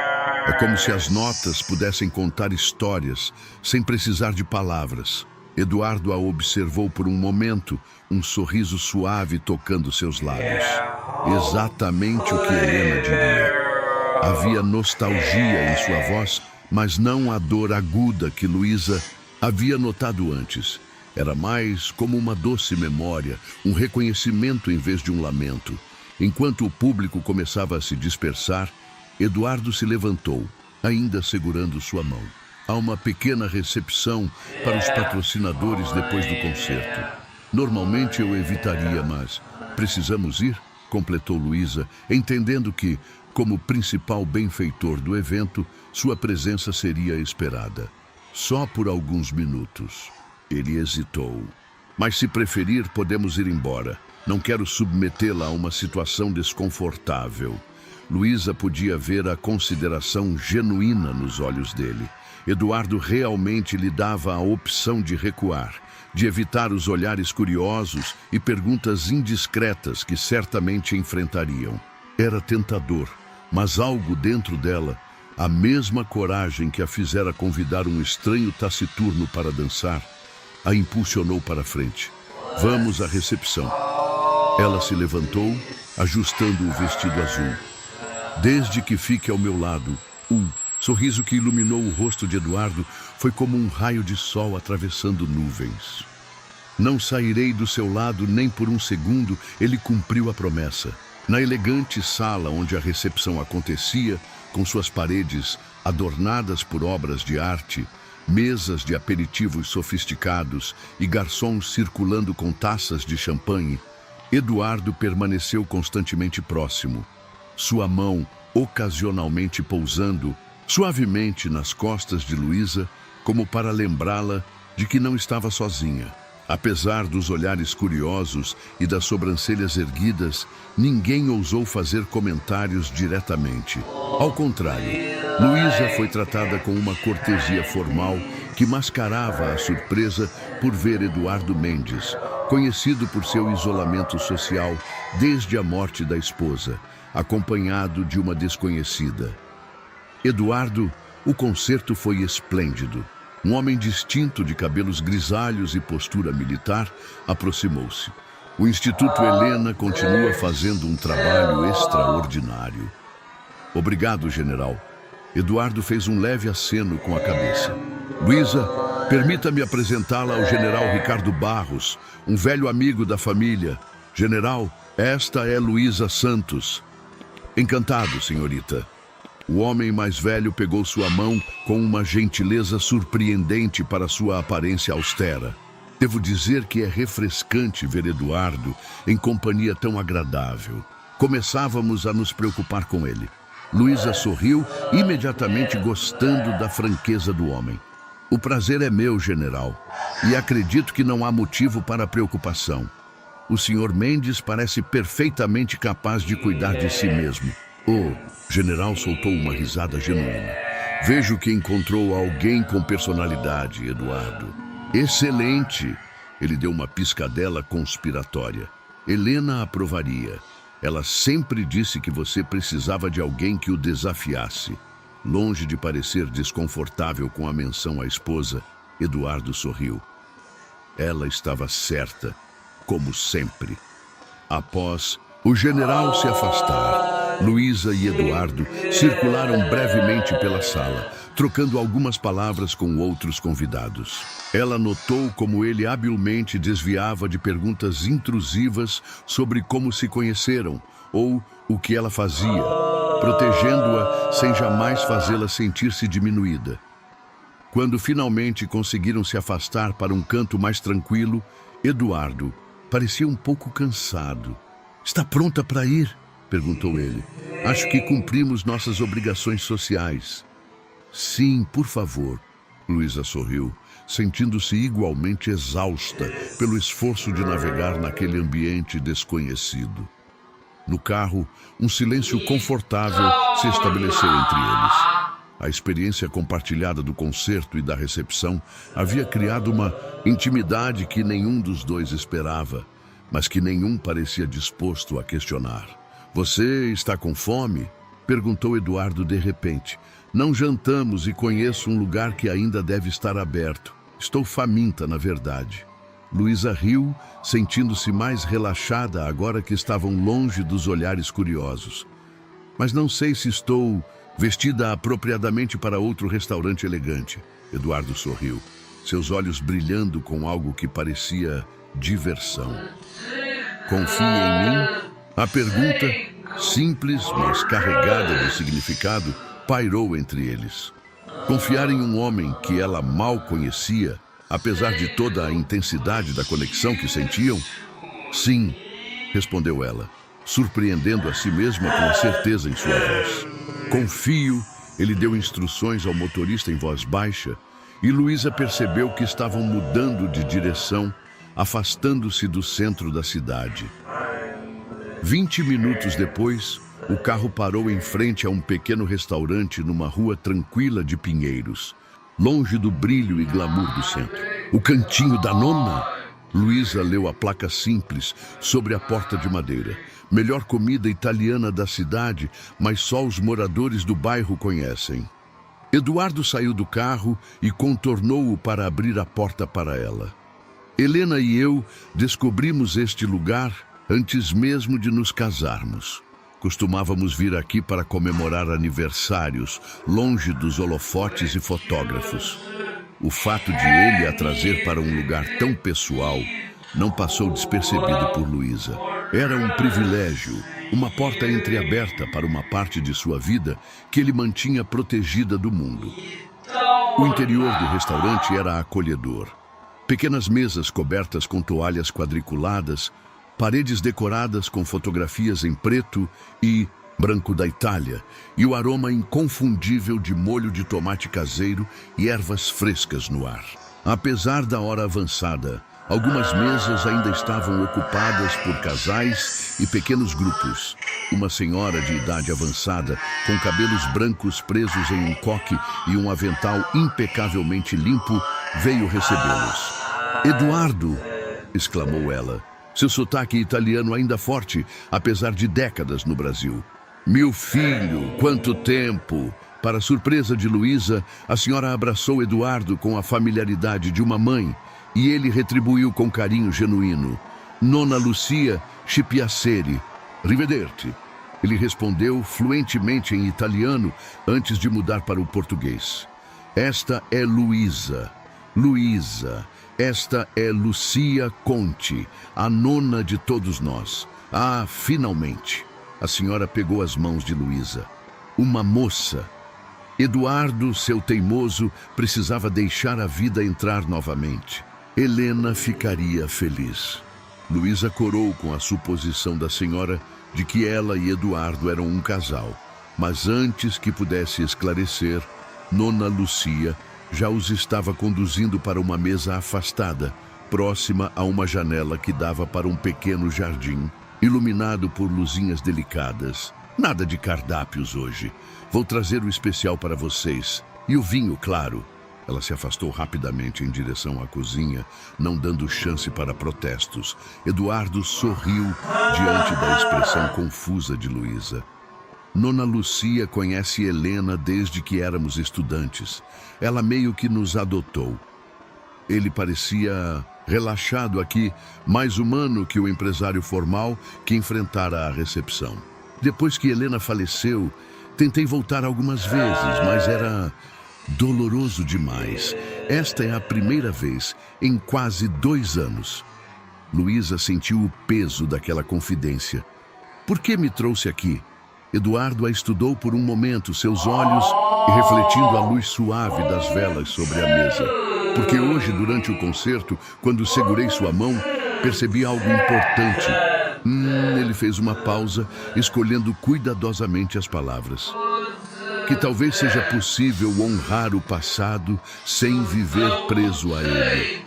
É como se as notas pudessem contar histórias, sem precisar de palavras. Eduardo a observou por um momento, um sorriso suave tocando seus lábios. Exatamente o que Helena diria. Havia nostalgia em sua voz, mas não a dor aguda que Luísa havia notado antes. Era mais como uma doce memória, um reconhecimento em vez de um lamento. Enquanto o público começava a se dispersar, Eduardo se levantou, ainda segurando sua mão. Há uma pequena recepção para os patrocinadores depois do concerto. Normalmente eu evitaria, mas precisamos ir, completou Luísa, entendendo que, como principal benfeitor do evento, sua presença seria esperada. Só por alguns minutos. Ele hesitou. Mas se preferir, podemos ir embora. Não quero submetê-la a uma situação desconfortável. Luísa podia ver a consideração genuína nos olhos dele. Eduardo realmente lhe dava a opção de recuar, de evitar os olhares curiosos e perguntas indiscretas que certamente enfrentariam. Era tentador, mas algo dentro dela, a mesma coragem que a fizera convidar um estranho taciturno para dançar, a impulsionou para frente. "Vamos à recepção." Ela se levantou, ajustando o vestido azul. "Desde que fique ao meu lado." Sorriso que iluminou o rosto de Eduardo foi como um raio de sol atravessando nuvens. "Não sairei do seu lado nem por um segundo." Ele cumpriu a promessa. Na elegante sala onde a recepção acontecia, com suas paredes adornadas por obras de arte, mesas de aperitivos sofisticados e garçons circulando com taças de champanhe, Eduardo permaneceu constantemente próximo, sua mão ocasionalmente pousando suavemente nas costas de Luísa, como para lembrá-la de que não estava sozinha. Apesar dos olhares curiosos e das sobrancelhas erguidas, ninguém ousou fazer comentários diretamente. Ao contrário, Luísa foi tratada com uma cortesia formal que mascarava a surpresa por ver Eduardo Mendes, conhecido por seu isolamento social desde a morte da esposa, acompanhado de uma desconhecida. Eduardo, o concerto foi esplêndido. Um homem distinto de cabelos grisalhos e postura militar aproximou-se. O Instituto Helena continua fazendo um trabalho extraordinário. Obrigado, general. Eduardo fez um leve aceno com a cabeça. Luísa, permita-me apresentá-la ao general Ricardo Barros, um velho amigo da família. General, esta é Luísa Santos. Encantado, senhorita. O homem mais velho pegou sua mão com uma gentileza surpreendente para sua aparência austera. Devo dizer que é refrescante ver Eduardo em companhia tão agradável. Começávamos a nos preocupar com ele. Luísa sorriu, imediatamente gostando da franqueza do homem. O prazer é meu, general, e acredito que não há motivo para preocupação. O senhor Mendes parece perfeitamente capaz de cuidar de si mesmo. O general soltou uma risada genuína. Vejo que encontrou alguém com personalidade, Eduardo. Excelente! Ele deu uma piscadela conspiratória. Helena aprovaria. Ela sempre disse que você precisava de alguém que o desafiasse. Longe de parecer desconfortável com a menção à esposa, Eduardo sorriu. Ela estava certa, como sempre. Após o general se afastar, Luísa e Eduardo circularam brevemente pela sala, trocando algumas palavras com outros convidados. Ela notou como ele habilmente desviava de perguntas intrusivas sobre como se conheceram ou o que ela fazia, protegendo-a sem jamais fazê-la sentir-se diminuída. Quando finalmente conseguiram se afastar para um canto mais tranquilo, Eduardo parecia um pouco cansado. Está pronta para ir? Perguntou ele. Acho que cumprimos nossas obrigações sociais. Sim, por favor. Luísa sorriu, sentindo-se igualmente exausta pelo esforço de navegar naquele ambiente desconhecido. No carro, um silêncio confortável se estabeleceu entre eles. A experiência compartilhada do concerto e da recepção havia criado uma intimidade que nenhum dos dois esperava, mas que nenhum parecia disposto a questionar. Você está com fome? Perguntou Eduardo de repente. Não jantamos e conheço um lugar que ainda deve estar aberto. Estou faminta, na verdade. Luísa riu, sentindo-se mais relaxada agora que estavam longe dos olhares curiosos. Mas não sei se estou vestida apropriadamente para outro restaurante elegante. Eduardo sorriu, seus olhos brilhando com algo que parecia diversão. Confia em mim? A pergunta, simples, mas carregada de significado, pairou entre eles. Confiar em um homem que ela mal conhecia, apesar de toda a intensidade da conexão que sentiam? Sim, respondeu ela, surpreendendo a si mesma com a certeza em sua voz. Confio, ele deu instruções ao motorista em voz baixa, e Luísa percebeu que estavam mudando de direção, afastando-se do centro da cidade. 20 minutos depois, o carro parou em frente a um pequeno restaurante numa rua tranquila de pinheiros, longe do brilho e glamour do centro. O Cantinho da Nona? Luísa leu a placa simples sobre a porta de madeira. Melhor comida italiana da cidade, mas só os moradores do bairro conhecem. Eduardo saiu do carro e contornou-o para abrir a porta para ela. Helena e eu descobrimos este lugar antes mesmo de nos casarmos. Costumávamos vir aqui para comemorar aniversários, longe dos holofotes e fotógrafos. O fato de ele a trazer para um lugar tão pessoal não passou despercebido por Luísa. Era um privilégio, uma porta entreaberta para uma parte de sua vida que ele mantinha protegida do mundo. O interior do restaurante era acolhedor. Pequenas mesas cobertas com toalhas quadriculadas, paredes decoradas com fotografias em preto e branco da Itália, e o aroma inconfundível de molho de tomate caseiro e ervas frescas no ar. Apesar da hora avançada, Algumas mesas ainda estavam ocupadas por casais e pequenos grupos. Uma senhora de idade avançada, com cabelos brancos presos em um coque e um avental impecavelmente limpo, veio recebê-los. "Eduardo!" exclamou ela, seu sotaque italiano ainda forte, apesar de décadas no Brasil. "Meu filho, quanto tempo!" Para surpresa de Luísa, a senhora abraçou Eduardo com a familiaridade de uma mãe e ele retribuiu com carinho genuíno. "Nona Lucia Schipiaceri, rivederti." Ele respondeu fluentemente em italiano antes de mudar para o português. "Esta é Luísa. Luísa, esta é Lucia Conti, a nona de todos nós. Ah, finalmente!" A senhora pegou as mãos de Luísa. Uma moça. Eduardo, seu teimoso, precisava deixar a vida entrar novamente. Helena ficaria feliz. Luísa corou com a suposição da senhora de que ela e Eduardo eram um casal. Mas antes que pudesse esclarecer, Nona Lucia já os estava conduzindo para uma mesa afastada, próxima a uma janela que dava para um pequeno jardim, iluminado por luzinhas delicadas. "Nada de cardápios hoje. Vou trazer o especial para vocês. E o vinho, claro." Ela se afastou rapidamente em direção à cozinha, não dando chance para protestos. Eduardo sorriu diante da expressão confusa de Luísa. "Nona Lucia conhece Helena desde que éramos estudantes. Ela meio que nos adotou." Ele parecia relaxado aqui, mais humano que o empresário formal que enfrentara a recepção. "Depois que Helena faleceu, tentei voltar algumas vezes, mas era doloroso demais. Esta é a primeira vez em quase 2 anos." Luísa sentiu o peso daquela confidência. "Por que me trouxe aqui?" Eduardo a estudou por um momento, seus olhos refletindo a luz suave das velas sobre a mesa. "Porque hoje, durante o concerto, quando segurei sua mão, percebi algo importante." Ele fez uma pausa, escolhendo cuidadosamente as palavras. "Que talvez seja possível honrar o passado sem viver preso a ele.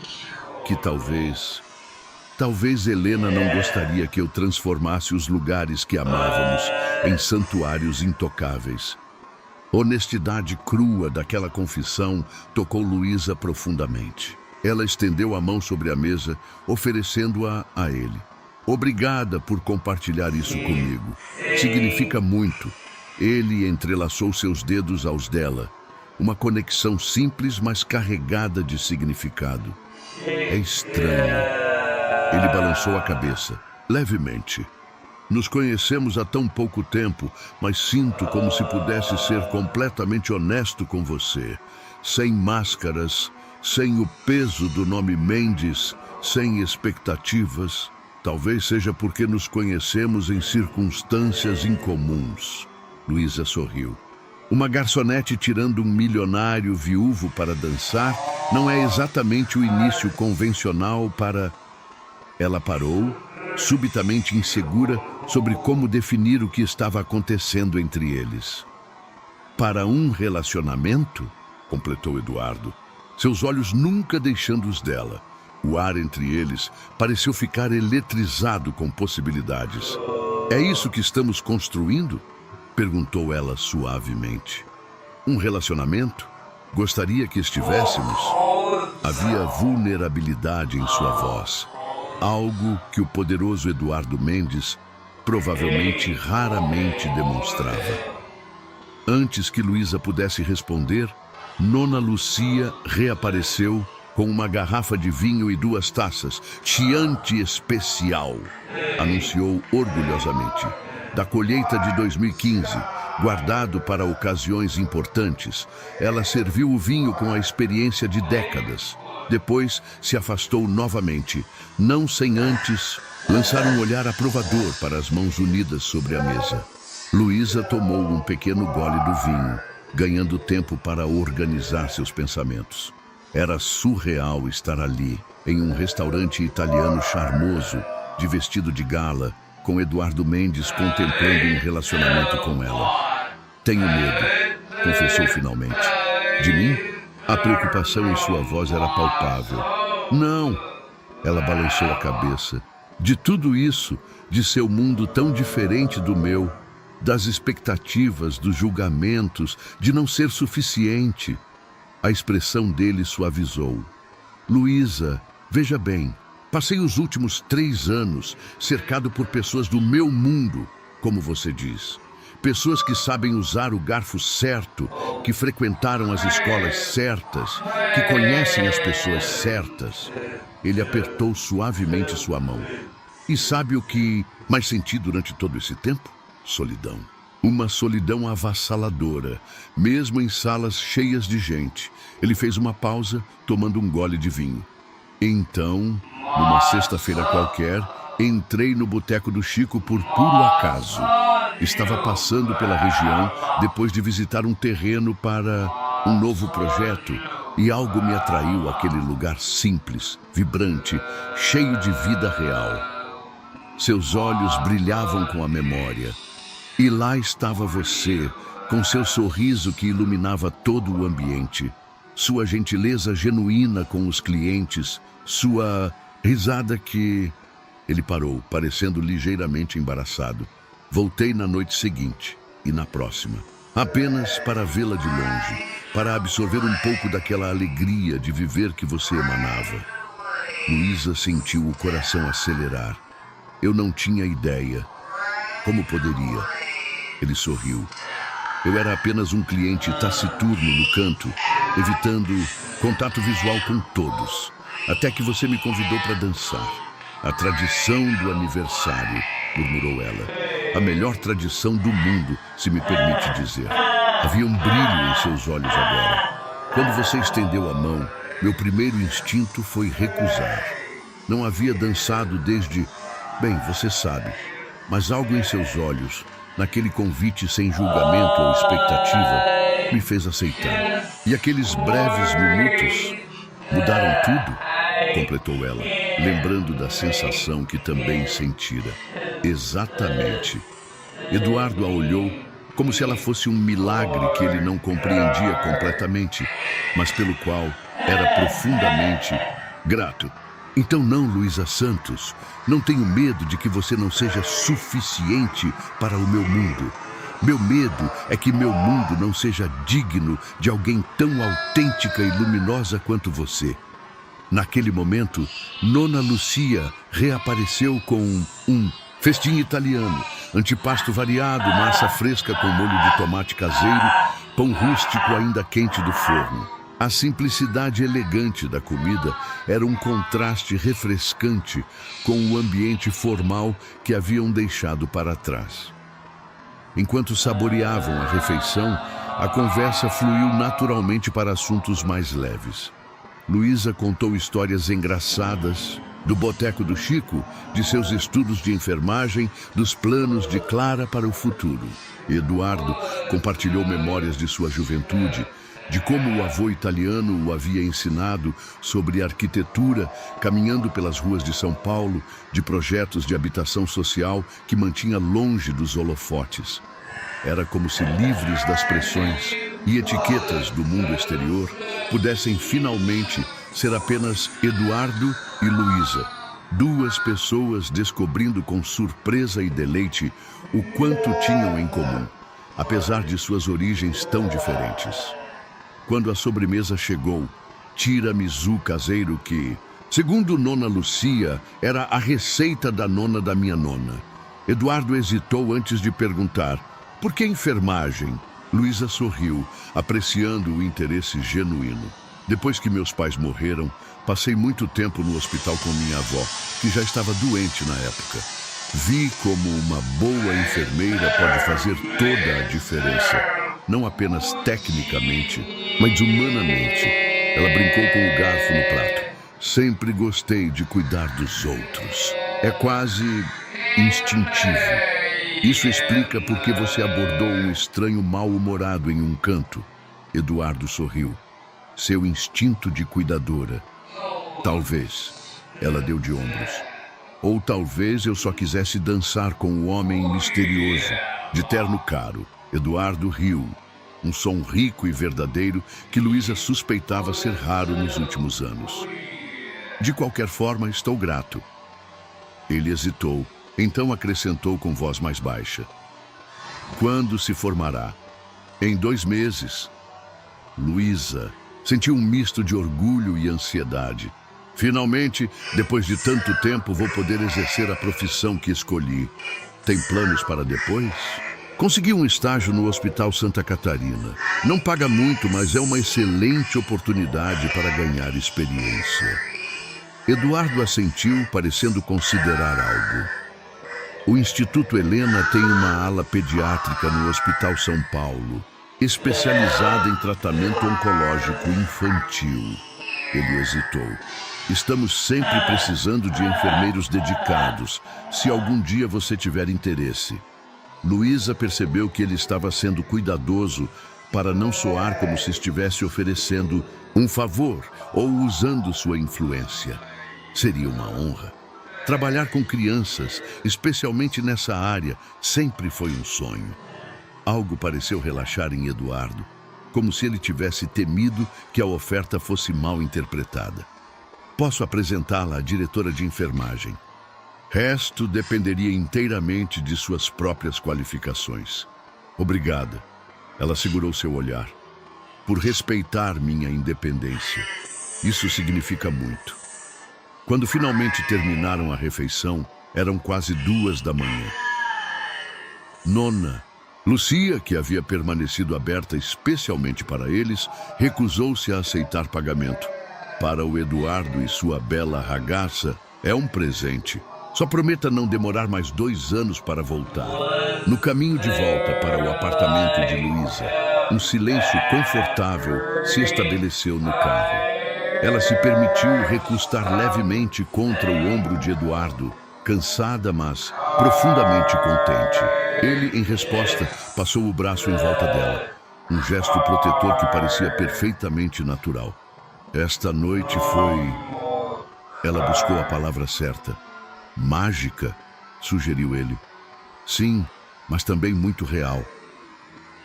Que talvez Helena não gostaria que eu transformasse os lugares que amávamos em santuários intocáveis." Honestidade crua daquela confissão tocou Luísa profundamente. Ela estendeu a mão sobre a mesa, oferecendo-a a ele. "Obrigada por compartilhar isso comigo. Significa muito." Ele entrelaçou seus dedos aos dela. Uma conexão simples, mas carregada de significado. "É estranho." Ele balançou a cabeça, levemente. "Nos conhecemos há tão pouco tempo, mas sinto como se pudesse ser completamente honesto com você. Sem máscaras, sem o peso do nome Mendes, sem expectativas. Talvez seja porque nos conhecemos em circunstâncias incomuns." Luísa sorriu. Uma garçonete tirando um milionário viúvo para dançar não é exatamente o início convencional para... Ela parou, subitamente insegura sobre como definir o que estava acontecendo entre eles. "Para um relacionamento?" completou Eduardo, seus olhos nunca deixando os dela. O ar entre eles pareceu ficar eletrizado com possibilidades. "É isso que estamos construindo?" perguntou ela suavemente. "Um relacionamento? Gostaria que estivéssemos?" Havia vulnerabilidade em sua voz, algo que o poderoso Eduardo Mendes provavelmente raramente demonstrava. Antes que Luísa pudesse responder, Nona Lucia reapareceu com uma garrafa de vinho e 2 taças. "Chianti especial", anunciou orgulhosamente. "Da colheita de 2015, guardado para ocasiões importantes." Ela serviu o vinho com a experiência de décadas. Depois se afastou novamente, não sem antes lançar um olhar aprovador para as mãos unidas sobre a mesa. Luísa tomou um pequeno gole do vinho, ganhando tempo para organizar seus pensamentos. Era surreal estar ali, em um restaurante italiano charmoso, de vestido de gala, com Eduardo Mendes contemplando um relacionamento com ela. "Tenho medo", confessou finalmente. "De mim?" A preocupação em sua voz era palpável. "Não." Ela balançou a cabeça. De tudo isso, de seu mundo tão diferente do meu, das expectativas, dos julgamentos, de não ser suficiente. A expressão dele suavizou. Luísa, veja bem, passei os últimos 3 anos cercado por pessoas do meu mundo, como você diz. Pessoas que sabem usar o garfo certo, que frequentaram as escolas certas, que conhecem as pessoas certas. Ele apertou suavemente sua mão. E sabe o que mais senti durante todo esse tempo? Solidão. Uma solidão avassaladora, mesmo em salas cheias de gente. Ele fez uma pausa, tomando um gole de vinho. Então, numa sexta-feira qualquer, entrei no boteco do Chico por puro acaso. Estava passando pela região depois de visitar um terreno para um novo projeto e algo me atraiu àquele lugar simples, vibrante, cheio de vida real. Seus olhos brilhavam com a memória. E lá estava você, com seu sorriso que iluminava todo o ambiente, sua gentileza genuína com os clientes, sua risada que... Ele parou, parecendo ligeiramente embaraçado. Voltei na noite seguinte e na próxima, apenas para vê-la de longe, para absorver um pouco daquela alegria de viver que você emanava. Luísa sentiu o coração acelerar. Eu não tinha ideia. Como poderia? Ele sorriu. Eu era apenas um cliente taciturno no canto, evitando contato visual com todos, até que você me convidou para dançar. A tradição do aniversário, murmurou ela. A melhor tradição do mundo, se me permite dizer. Havia um brilho em seus olhos agora. Quando você estendeu a mão, meu primeiro instinto foi recusar. Não havia dançado desde... Bem, você sabe. Mas algo em seus olhos, naquele convite sem julgamento ou expectativa, me fez aceitar. E aqueles breves minutos mudaram tudo, completou ela, lembrando da sensação que também sentira. Exatamente. Eduardo a olhou como se ela fosse um milagre que ele não compreendia completamente, mas pelo qual era profundamente grato. Então não, Luísa Santos, não tenho medo de que você não seja suficiente para o meu mundo. Meu medo é que meu mundo não seja digno de alguém tão autêntica e luminosa quanto você. Naquele momento, Nona Lucia reapareceu com um festim italiano, antipasto variado, massa fresca com molho de tomate caseiro, pão rústico ainda quente do forno. A simplicidade elegante da comida era um contraste refrescante com o ambiente formal que haviam deixado para trás. Enquanto saboreavam a refeição, a conversa fluiu naturalmente para assuntos mais leves. Luísa contou histórias engraçadas do boteco do Chico, de seus estudos de enfermagem, dos planos de Clara para o futuro. Eduardo compartilhou memórias de sua juventude, de como o avô italiano o havia ensinado sobre arquitetura, caminhando pelas ruas de São Paulo, de projetos de habitação social que mantinha longe dos holofotes. Era como se livres das pressões e etiquetas do mundo exterior pudessem finalmente ser apenas Eduardo e Luísa, duas pessoas descobrindo com surpresa e deleite o quanto tinham em comum, apesar de suas origens tão diferentes. Quando a sobremesa chegou, tiramisu caseiro que, segundo Nona Lucia, era a receita da nona da minha nona. Eduardo hesitou antes de perguntar, por que enfermagem? Luísa sorriu, apreciando o interesse genuíno. Depois que meus pais morreram, passei muito tempo no hospital com minha avó, que já estava doente na época. Vi como uma boa enfermeira pode fazer toda a diferença. Não apenas tecnicamente, mas humanamente. Ela brincou com o garfo no prato. Sempre gostei de cuidar dos outros. É quase instintivo. Isso explica por que você abordou um estranho mal-humorado em um canto. Eduardo sorriu. Seu instinto de cuidadora. Talvez. Ela deu de ombros. Ou talvez eu só quisesse dançar com o homem misterioso, de terno caro. Eduardo riu. Um som rico e verdadeiro que Luísa suspeitava ser raro nos últimos anos. De qualquer forma, estou grato. Ele hesitou, então acrescentou com voz mais baixa. Quando se formará? Em 2 meses. Luísa sentiu um misto de orgulho e ansiedade. Finalmente, depois de tanto tempo, vou poder exercer a profissão que escolhi. Tem planos para depois? Consegui um estágio no Hospital Santa Catarina. Não paga muito, mas é uma excelente oportunidade para ganhar experiência. Eduardo assentiu, parecendo considerar algo. O Instituto Helena tem uma ala pediátrica no Hospital São Paulo, especializada em tratamento oncológico infantil. Ele hesitou. Estamos sempre precisando de enfermeiros dedicados, se algum dia você tiver interesse. Luísa percebeu que ele estava sendo cuidadoso para não soar como se estivesse oferecendo um favor ou usando sua influência. Seria uma honra. Trabalhar com crianças, especialmente nessa área, sempre foi um sonho. Algo pareceu relaxar em Eduardo, como se ele tivesse temido que a oferta fosse mal interpretada. Posso apresentá-la à diretora de enfermagem. Resto dependeria inteiramente de suas próprias qualificações. Obrigada. Ela segurou seu olhar. Por respeitar minha independência. Isso significa muito. Quando finalmente terminaram a refeição, eram quase 2 da manhã. Nona, Lucia, que havia permanecido aberta especialmente para eles, recusou-se a aceitar pagamento. Para o Eduardo e sua bela ragazza, é um presente. Só prometa não demorar mais 2 anos para voltar. No caminho de volta para o apartamento de Luísa, um silêncio confortável se estabeleceu no carro. Ela se permitiu recostar levemente contra o ombro de Eduardo, cansada, mas profundamente contente. Ele, em resposta, passou o braço em volta dela, um gesto protetor que parecia perfeitamente natural. Esta noite foi... Ela buscou a palavra certa. Mágica, sugeriu ele. Sim, mas também muito real.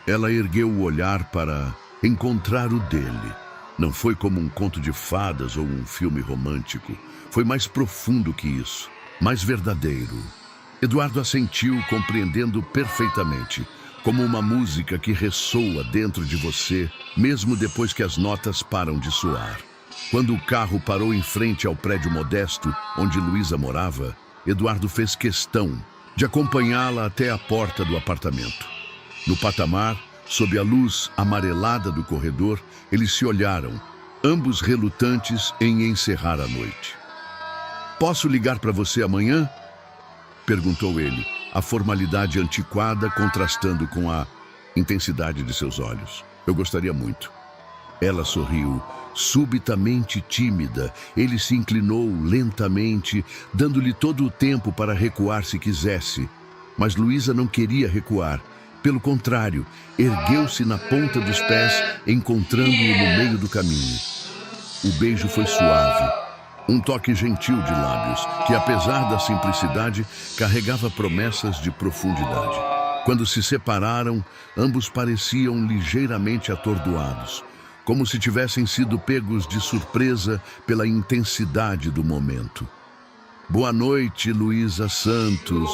Ela ergueu o olhar para encontrar o dele. Não foi como um conto de fadas ou um filme romântico. Foi mais profundo que isso, mais verdadeiro. Eduardo assentiu, compreendendo perfeitamente, como uma música que ressoa dentro de você, mesmo depois que as notas param de soar. Quando o carro parou em frente ao prédio modesto onde Luísa morava, Eduardo fez questão de acompanhá-la até a porta do apartamento. No patamar, sob a luz amarelada do corredor, eles se olharam, ambos relutantes em encerrar a noite. Posso ligar para você amanhã? Perguntou ele, a formalidade antiquada contrastando com a intensidade de seus olhos. Eu gostaria muito. Ela sorriu, subitamente tímida. Ele se inclinou lentamente, dando-lhe todo o tempo para recuar se quisesse. Mas Luísa não queria recuar. Pelo contrário, ergueu-se na ponta dos pés, encontrando-o no meio do caminho. O beijo foi suave, um toque gentil de lábios, que apesar da simplicidade, carregava promessas de profundidade. Quando se separaram, ambos pareciam ligeiramente atordoados, como se tivessem sido pegos de surpresa pela intensidade do momento. Boa noite, Luísa Santos,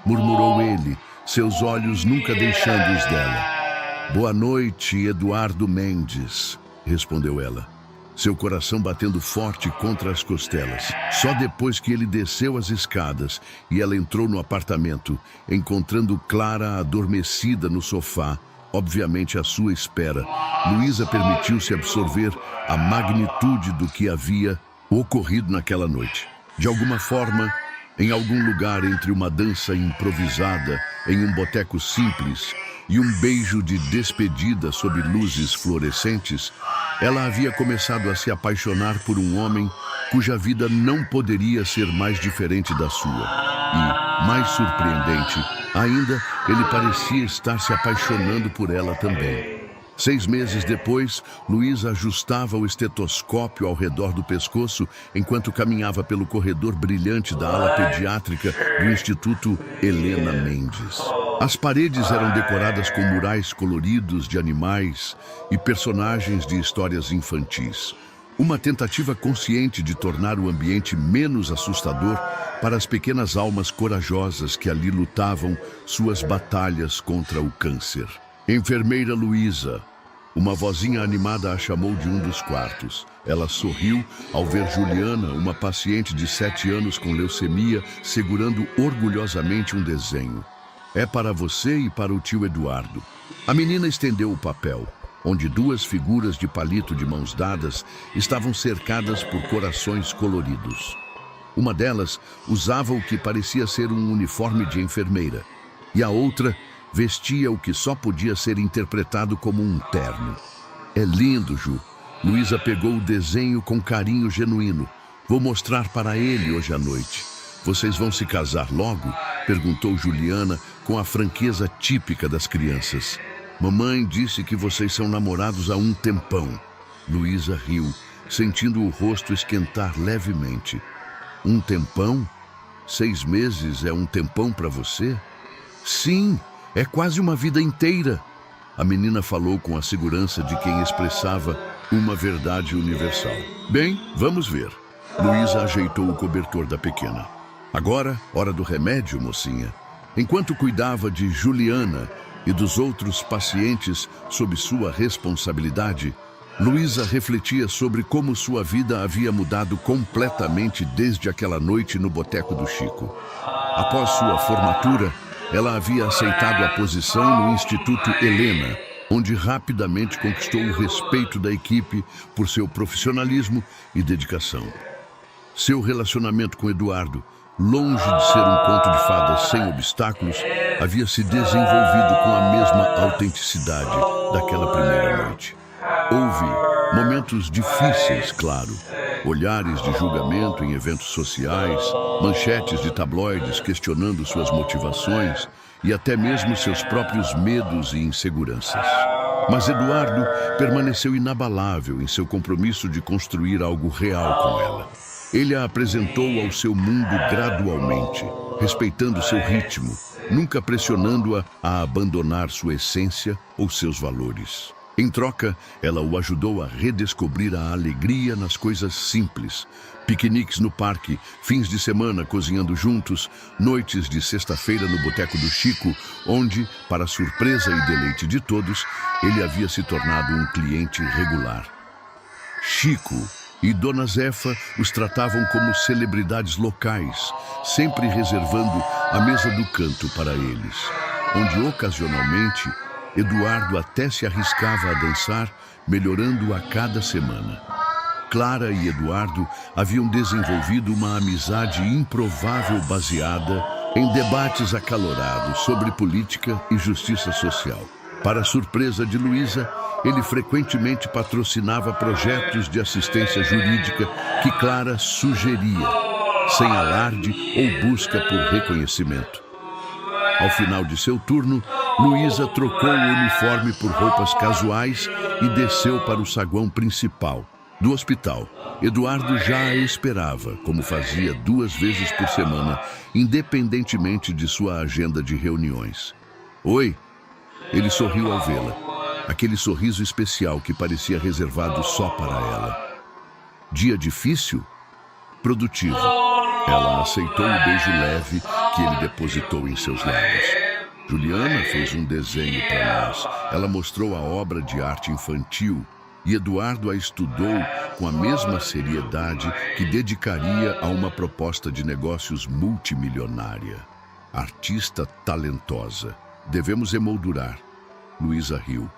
murmurou ele, seus olhos nunca deixando os dela. Boa noite, Eduardo Mendes, respondeu ela, seu coração batendo forte contra as costelas. Só depois que ele desceu as escadas e ela entrou no apartamento, encontrando Clara adormecida no sofá, obviamente à sua espera, Luísa permitiu-se absorver a magnitude do que havia ocorrido naquela noite. De alguma forma, em algum lugar entre uma dança improvisada em um boteco simples e um beijo de despedida sob luzes fluorescentes, ela havia começado a se apaixonar por um homem cuja vida não poderia ser mais diferente da sua. E, mais surpreendente ainda, ele parecia estar se apaixonando por ela também. 6 meses depois, Luísa ajustava o estetoscópio ao redor do pescoço enquanto caminhava pelo corredor brilhante da ala pediátrica do Instituto Helena Mendes. As paredes eram decoradas com murais coloridos de animais e personagens de histórias infantis. Uma tentativa consciente de tornar o ambiente menos assustador para as pequenas almas corajosas que ali lutavam suas batalhas contra o câncer. Enfermeira Luísa. Uma vozinha animada a chamou de um dos quartos. Ela sorriu ao ver Juliana, uma paciente de 7 anos com leucemia, segurando orgulhosamente um desenho. É para você e para o tio Eduardo. A menina estendeu o papel, onde 2 figuras de palito de mãos dadas estavam cercadas por corações coloridos. Uma delas usava o que parecia ser um uniforme de enfermeira, e a outra vestia o que só podia ser interpretado como um terno. É lindo, Ju. Luísa pegou o desenho com carinho genuíno. Vou mostrar para ele hoje à noite. Vocês vão se casar logo? Perguntou Juliana com a franqueza típica das crianças. Mamãe disse que vocês são namorados há um tempão. Luísa riu, sentindo o rosto esquentar levemente. Um tempão? 6 meses é um tempão para você? Sim, é quase uma vida inteira. A menina falou com a segurança de quem expressava uma verdade universal. Bem, vamos ver. Luísa ajeitou o cobertor da pequena. Agora, hora do remédio, mocinha. Enquanto cuidava de Juliana e dos outros pacientes sob sua responsabilidade, Luísa refletia sobre como sua vida havia mudado completamente desde aquela noite no Boteco do Chico. Após sua formatura, ela havia aceitado a posição no Instituto Helena, onde rapidamente conquistou o respeito da equipe por seu profissionalismo e dedicação. Seu relacionamento com Eduardo, longe de ser um conto de fadas sem obstáculos, havia se desenvolvido com a mesma autenticidade daquela primeira noite. Houve momentos difíceis, claro. Olhares de julgamento em eventos sociais, manchetes de tabloides questionando suas motivações e até mesmo seus próprios medos e inseguranças. Mas Eduardo permaneceu inabalável em seu compromisso de construir algo real com ela. Ele a apresentou ao seu mundo gradualmente, respeitando seu ritmo, nunca pressionando-a a abandonar sua essência ou seus valores. Em troca, ela o ajudou a redescobrir a alegria nas coisas simples. Piqueniques no parque, fins de semana cozinhando juntos, noites de sexta-feira no Boteco do Chico, onde, para surpresa e deleite de todos, ele havia se tornado um cliente regular. Chico e Dona Zefa os tratavam como celebridades locais, sempre reservando a mesa do canto para eles, onde ocasionalmente Eduardo até se arriscava a dançar, melhorando a cada semana. Clara e Eduardo haviam desenvolvido uma amizade improvável baseada em debates acalorados sobre política e justiça social. Para surpresa de Luísa, ele frequentemente patrocinava projetos de assistência jurídica que Clara sugeria, sem alarde ou busca por reconhecimento. Ao final de seu turno, Luísa trocou o uniforme por roupas casuais e desceu para o saguão principal do hospital. Eduardo já a esperava, como fazia 2 vezes por semana, independentemente de sua agenda de reuniões. Oi! Ele sorriu ao vê-la, aquele sorriso especial que parecia reservado só para ela. Dia difícil? Produtivo. Ela aceitou o beijo leve que ele depositou em seus lábios. Juliana fez um desenho para nós. Ela mostrou a obra de arte infantil e Eduardo a estudou com a mesma seriedade que dedicaria a uma proposta de negócios multimilionária. Artista talentosa. Devemos emoldurar. Luísa riu.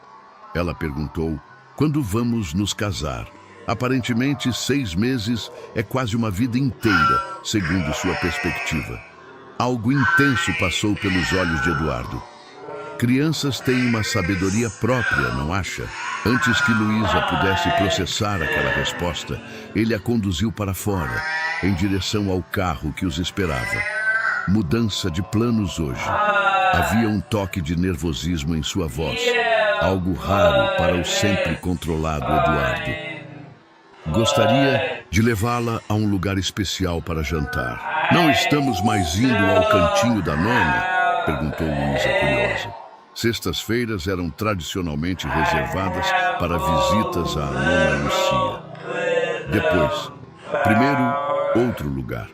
Ela perguntou, quando vamos nos casar? Aparentemente, 6 meses é quase uma vida inteira, segundo sua perspectiva. Algo intenso passou pelos olhos de Eduardo. Crianças têm uma sabedoria própria, não acha? Antes que Luísa pudesse processar aquela resposta, ele a conduziu para fora, em direção ao carro que os esperava. Mudança de planos hoje. Havia um toque de nervosismo em sua voz, algo raro para o sempre controlado Eduardo. Gostaria de levá-la a um lugar especial para jantar. Não estamos mais indo ao cantinho da nona? Perguntou Luísa, curiosa. Sextas-feiras eram tradicionalmente reservadas para visitas à nona Lucia. Depois, primeiro, outro lugar.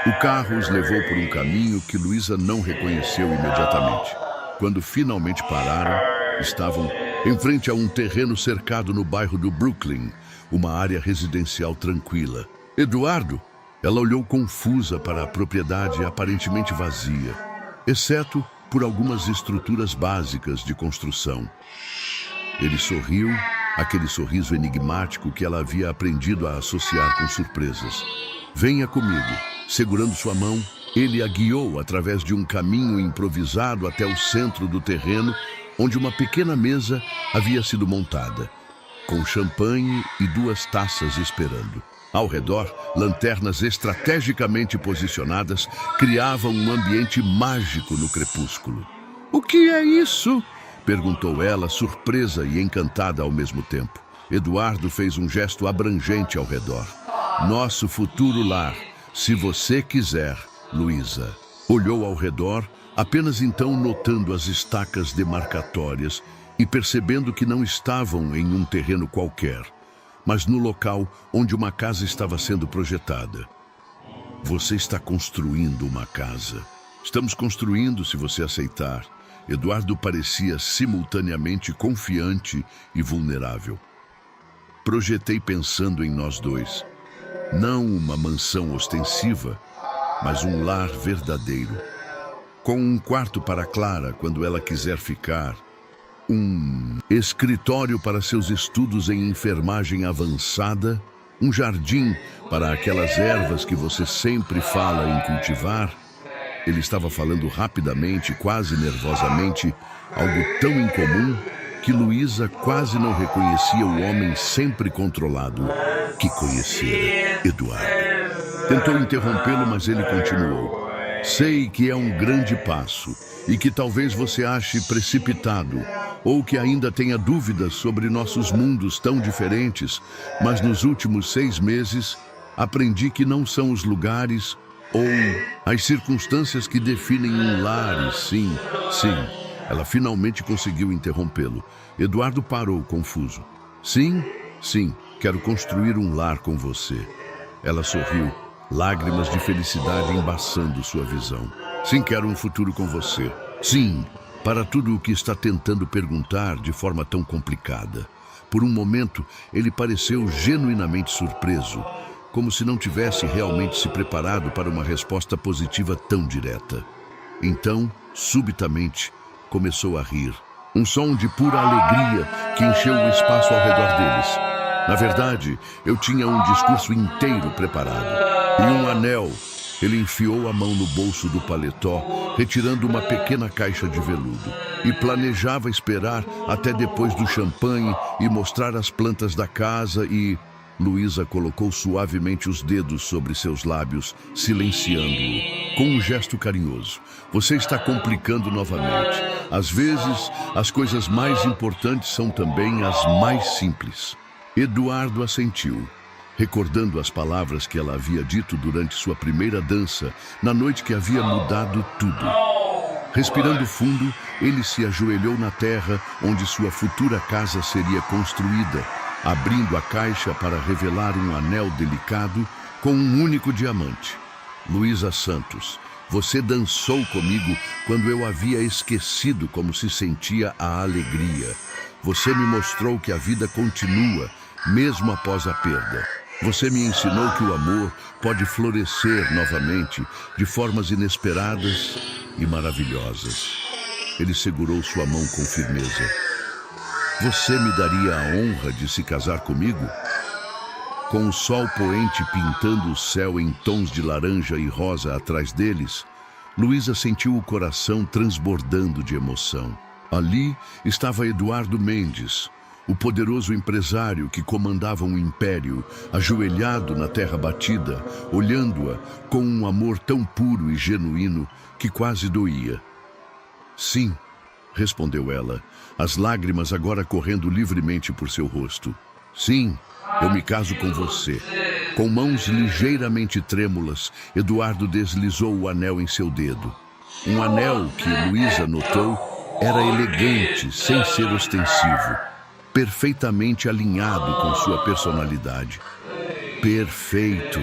O carro os levou por um caminho que Luísa não reconheceu imediatamente. Quando finalmente pararam, estavam em frente a um terreno cercado no bairro do Brooklyn, uma área residencial tranquila. Eduardo, ela olhou confusa para a propriedade aparentemente vazia, exceto por algumas estruturas básicas de construção. Ele sorriu, aquele sorriso enigmático que ela havia aprendido a associar com surpresas. Venha comigo. Segurando sua mão, ele a guiou através de um caminho improvisado até o centro do terreno, onde uma pequena mesa havia sido montada, com champanhe e 2 taças esperando. Ao redor, lanternas estrategicamente posicionadas criavam um ambiente mágico no crepúsculo. "O que é isso?" perguntou ela, surpresa e encantada ao mesmo tempo. Eduardo fez um gesto abrangente ao redor. "Nosso futuro lar, se você quiser, Luísa." Olhou ao redor, apenas então notando as estacas demarcatórias e percebendo que não estavam em um terreno qualquer, mas no local onde uma casa estava sendo projetada. "Você está construindo uma casa." "Estamos construindo, se você aceitar." Eduardo parecia simultaneamente confiante e vulnerável. "Projetei pensando em nós dois. Não uma mansão ostensiva, mas um lar verdadeiro. Com um quarto para Clara quando ela quiser ficar. Um escritório para seus estudos em enfermagem avançada. Um jardim para aquelas ervas que você sempre fala em cultivar." Ele estava falando rapidamente, quase nervosamente, algo tão incomum que Luísa quase não reconhecia o homem sempre controlado que conhecera, Eduardo. Tentou interrompê-lo, mas ele continuou. "Sei que é um grande passo e que talvez você ache precipitado ou que ainda tenha dúvidas sobre nossos mundos tão diferentes, mas nos últimos 6 meses aprendi que não são os lugares ou as circunstâncias que definem um lar, e sim. Ela finalmente conseguiu interrompê-lo. Eduardo parou, confuso. Sim, quero construir um lar com você." Ela sorriu, lágrimas de felicidade embaçando sua visão. "Sim, quero um futuro com você. Sim, para tudo o que está tentando perguntar de forma tão complicada." Por um momento, ele pareceu genuinamente surpreso, como se não tivesse realmente se preparado para uma resposta positiva tão direta. Então, subitamente, começou a rir. Um som de pura alegria que encheu o espaço ao redor deles. "Na verdade, eu tinha um discurso inteiro preparado. E um anel." Ele enfiou a mão no bolso do paletó, retirando uma pequena caixa de veludo. "E planejava esperar até depois do champanhe e mostrar as plantas da casa e..." Luísa colocou suavemente os dedos sobre seus lábios, silenciando-o, com um gesto carinhoso. "Você está complicando novamente. Às vezes, as coisas mais importantes são também as mais simples." Eduardo assentiu, recordando as palavras que ela havia dito durante sua primeira dança, na noite que havia mudado tudo. Respirando fundo, ele se ajoelhou na terra onde sua futura casa seria construída, abrindo a caixa para revelar um anel delicado com um único diamante. "Luísa Santos, você dançou comigo quando eu havia esquecido como se sentia a alegria. Você me mostrou que a vida continua, mesmo após a perda. Você me ensinou que o amor pode florescer novamente de formas inesperadas e maravilhosas." Ele segurou sua mão com firmeza. "Você me daria a honra de se casar comigo?" Com o sol poente pintando o céu em tons de laranja e rosa atrás deles, Luísa sentiu o coração transbordando de emoção. Ali estava Eduardo Mendes, o poderoso empresário que comandava um império, ajoelhado na terra batida, olhando-a com um amor tão puro e genuíno que quase doía. "Sim", respondeu ela, as lágrimas agora correndo livremente por seu rosto. "Sim, eu me caso com você." Com mãos ligeiramente trêmulas, Eduardo deslizou o anel em seu dedo. Um anel que Luísa notou era elegante, sem ser ostensivo, perfeitamente alinhado com sua personalidade. Perfeito,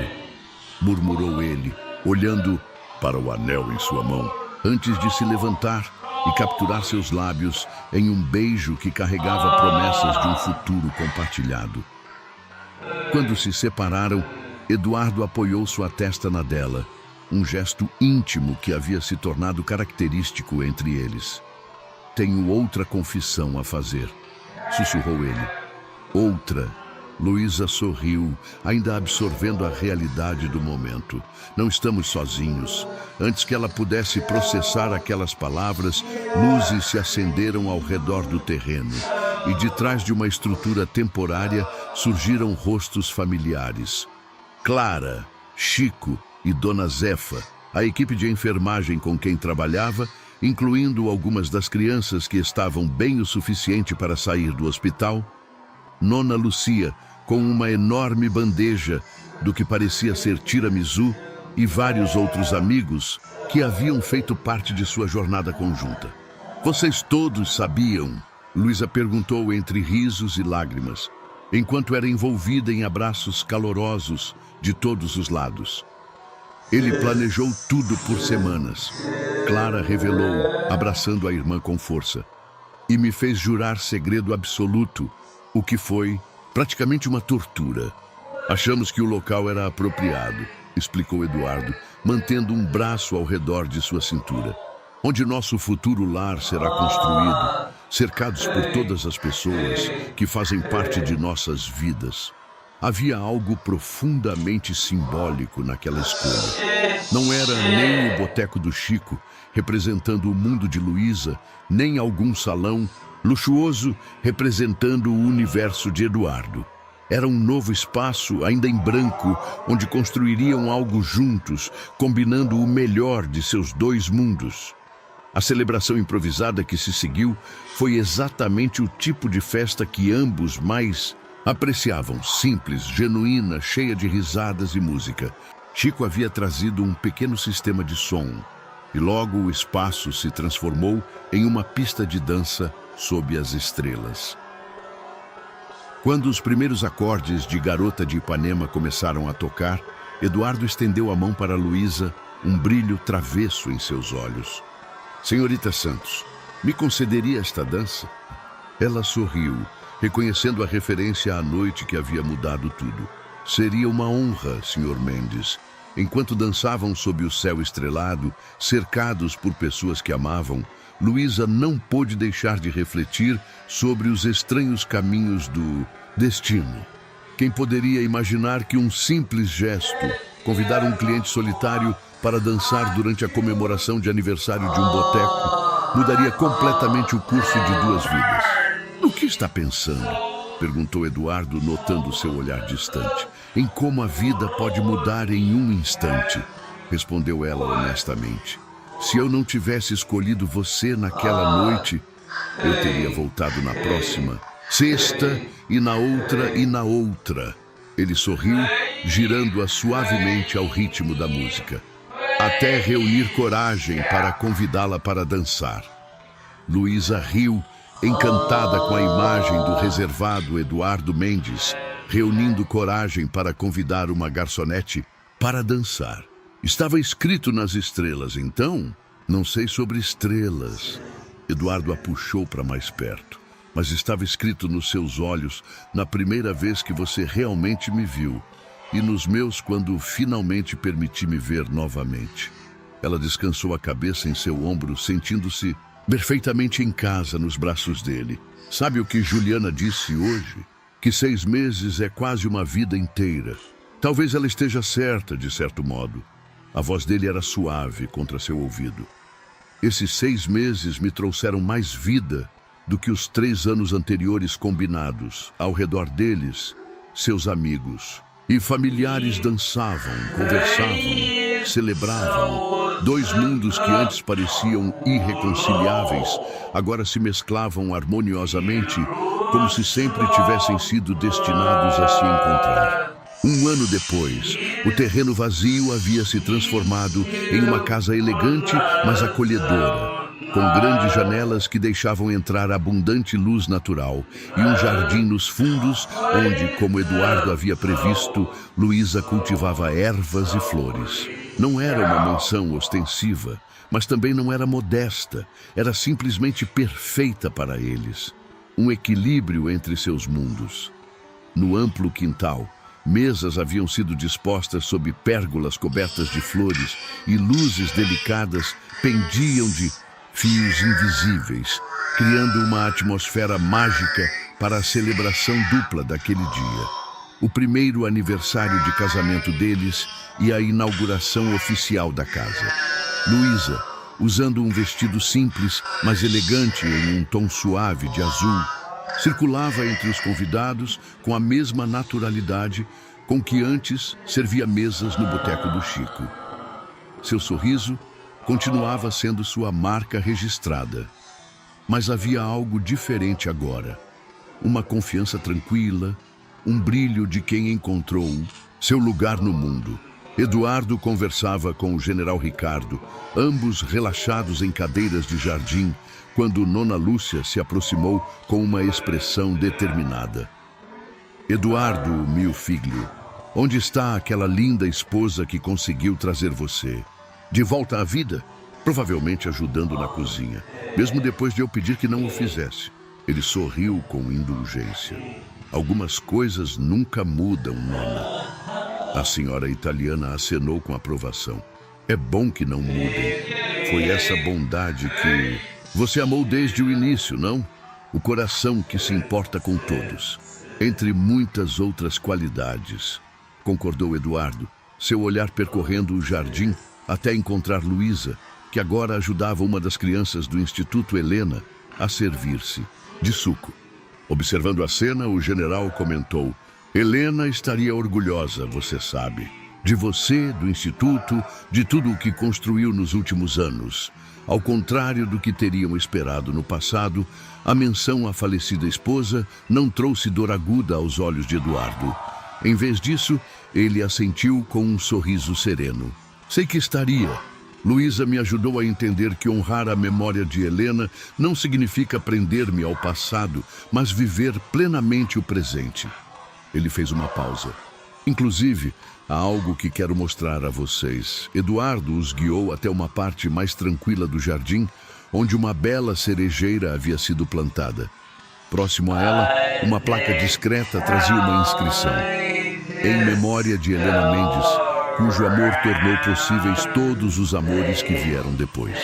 murmurou ele, olhando para o anel em sua mão, antes de se levantar e capturar seus lábios em um beijo que carregava promessas de um futuro compartilhado. Quando se separaram, Eduardo apoiou sua testa na dela, um gesto íntimo que havia se tornado característico entre eles. Tenho outra confissão a fazer, sussurrou ele. Outra. Luísa sorriu, ainda absorvendo a realidade do momento. Não estamos sozinhos. Antes que ela pudesse processar aquelas palavras, luzes se acenderam ao redor do terreno. E de trás de uma estrutura temporária surgiram rostos familiares. Clara, Chico e Dona Zefa, a equipe de enfermagem com quem trabalhava, incluindo algumas das crianças que estavam bem o suficiente para sair do hospital, Nona Lucia, com uma enorme bandeja do que parecia ser tiramisu, e vários outros amigos que haviam feito parte de sua jornada conjunta. Vocês todos sabiam? Luísa perguntou entre risos e lágrimas, enquanto era envolvida em abraços calorosos de todos os lados. Ele planejou tudo por semanas. Clara revelou, abraçando a irmã com força. E me fez jurar segredo absoluto, o que foi praticamente uma tortura. Achamos que o local era apropriado, explicou Eduardo, mantendo um braço ao redor de sua cintura. Onde nosso futuro lar será construído, cercados por todas as pessoas que fazem parte de nossas vidas. Havia algo profundamente simbólico naquela escolha. Não era nem o boteco do Chico, representando o mundo de Luísa, nem algum salão luxuoso representando o universo de Eduardo. Era um novo espaço, ainda em branco, onde construiriam algo juntos, combinando o melhor de seus dois mundos. A celebração improvisada que se seguiu foi exatamente o tipo de festa que ambos mais apreciavam, simples, genuína, cheia de risadas e música. Chico havia trazido um pequeno sistema de som, e logo o espaço se transformou em uma pista de dança sob as estrelas. Quando os primeiros acordes de Garota de Ipanema começaram a tocar, Eduardo estendeu a mão para Luísa, um brilho travesso em seus olhos. Senhorita Santos, me concederia esta dança? Ela sorriu, reconhecendo a referência à noite que havia mudado tudo. Seria uma honra, Sr. Mendes. Enquanto dançavam sob o céu estrelado, cercados por pessoas que amavam, Luísa não pôde deixar de refletir sobre os estranhos caminhos do destino. Quem poderia imaginar que um simples gesto, convidar um cliente solitário para dançar durante a comemoração de aniversário de um boteco, mudaria completamente o curso de duas vidas? No que está pensando? Perguntou Eduardo, notando seu olhar distante. Em como a vida pode mudar em um instante, respondeu ela honestamente. Se eu não tivesse escolhido você naquela noite, eu teria voltado na próxima, sexta, e na outra e na outra. Ele sorriu, girando-a suavemente ao ritmo da música, até reunir coragem para convidá-la para dançar. Luísa riu, encantada com a imagem do reservado Eduardo Mendes, reunindo coragem para convidar uma garçonete para dançar. Estava escrito nas estrelas, então? Não sei sobre estrelas. Eduardo a puxou para mais perto. Mas estava escrito nos seus olhos na primeira vez que você realmente me viu. E nos meus quando finalmente permiti me ver novamente. Ela descansou a cabeça em seu ombro, sentindo-se perfeitamente em casa nos braços dele. Sabe o que Juliana disse hoje? Que 6 meses é quase uma vida inteira. Talvez ela esteja certa, de certo modo. A voz dele era suave contra seu ouvido. Esses 6 meses me trouxeram mais vida do que os 3 anos anteriores combinados. Ao redor deles, seus amigos e familiares dançavam, conversavam, celebravam. 2 mundos que antes pareciam irreconciliáveis, agora se mesclavam harmoniosamente, como se sempre tivessem sido destinados a se encontrar. 1 ano depois, o terreno vazio havia se transformado em uma casa elegante, mas acolhedora. com grandes janelas que deixavam entrar abundante luz natural e um jardim nos fundos onde, como Eduardo havia previsto, Luísa cultivava ervas e flores. Não era uma mansão ostensiva, mas também não era modesta, era simplesmente perfeita para eles. Um equilíbrio entre seus mundos. No amplo quintal, mesas haviam sido dispostas sob pérgolas cobertas de flores e luzes delicadas pendiam de fios invisíveis, criando uma atmosfera mágica para a celebração dupla daquele dia. O primeiro aniversário de casamento deles e a inauguração oficial da casa. Luísa, usando um vestido simples, mas elegante em um tom suave de azul, circulava entre os convidados com a mesma naturalidade com que antes servia mesas no boteco do Chico. Seu sorriso continuava sendo sua marca registrada, mas havia algo diferente agora. Uma confiança tranquila, um brilho de quem encontrou seu lugar no mundo. Eduardo conversava com o general Ricardo, ambos relaxados em cadeiras de jardim, quando Nona Lúcia se aproximou com uma expressão determinada. Eduardo, meu filho, onde está aquela linda esposa que conseguiu trazer você? De volta à vida? Provavelmente ajudando na cozinha, mesmo depois de eu pedir que não o fizesse. Ele sorriu com indulgência. Algumas coisas nunca mudam, Nona. A senhora italiana acenou com aprovação. É bom que não mudem. Foi essa bondade que você amou desde o início, não? O coração que se importa com todos, entre muitas outras qualidades, concordou Eduardo, seu olhar percorrendo o jardim até encontrar Luísa, que agora ajudava uma das crianças do Instituto Helena a servir-se de suco. Observando a cena, o general comentou: Helena estaria orgulhosa, você sabe, de você, do Instituto, de tudo o que construiu nos últimos anos. Ao contrário do que teriam esperado no passado, a menção à falecida esposa não trouxe dor aguda aos olhos de Eduardo. Em vez disso, ele assentiu com um sorriso sereno. Sei que estaria. Luísa me ajudou a entender que honrar a memória de Helena não significa prender-me ao passado, mas viver plenamente o presente. Ele fez uma pausa. Inclusive, há algo que quero mostrar a vocês. Eduardo os guiou até uma parte mais tranquila do jardim, onde uma bela cerejeira havia sido plantada. Próximo a ela, uma placa discreta trazia uma inscrição. Em memória de Helena Mendes, cujo amor tornou possíveis todos os amores que vieram depois.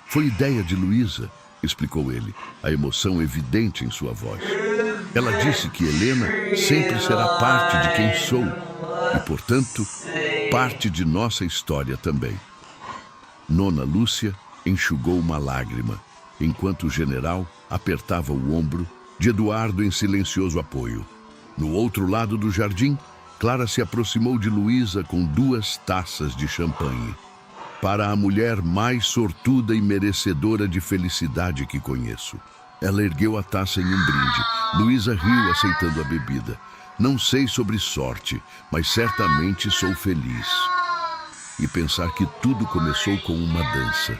Foi ideia de Luísa, explicou ele, a emoção evidente em sua voz. Ela disse que Helena sempre será parte de quem sou e, portanto, parte de nossa história também. Nona Lúcia enxugou uma lágrima, enquanto o general apertava o ombro de Eduardo em silencioso apoio. No outro lado do jardim, Clara se aproximou de Luísa com 2 taças de champanhe. Para a mulher mais sortuda e merecedora de felicidade que conheço. Ela ergueu a taça em um brinde. Luísa riu aceitando a bebida. Não sei sobre sorte, mas certamente sou feliz. E pensar que tudo começou com uma dança.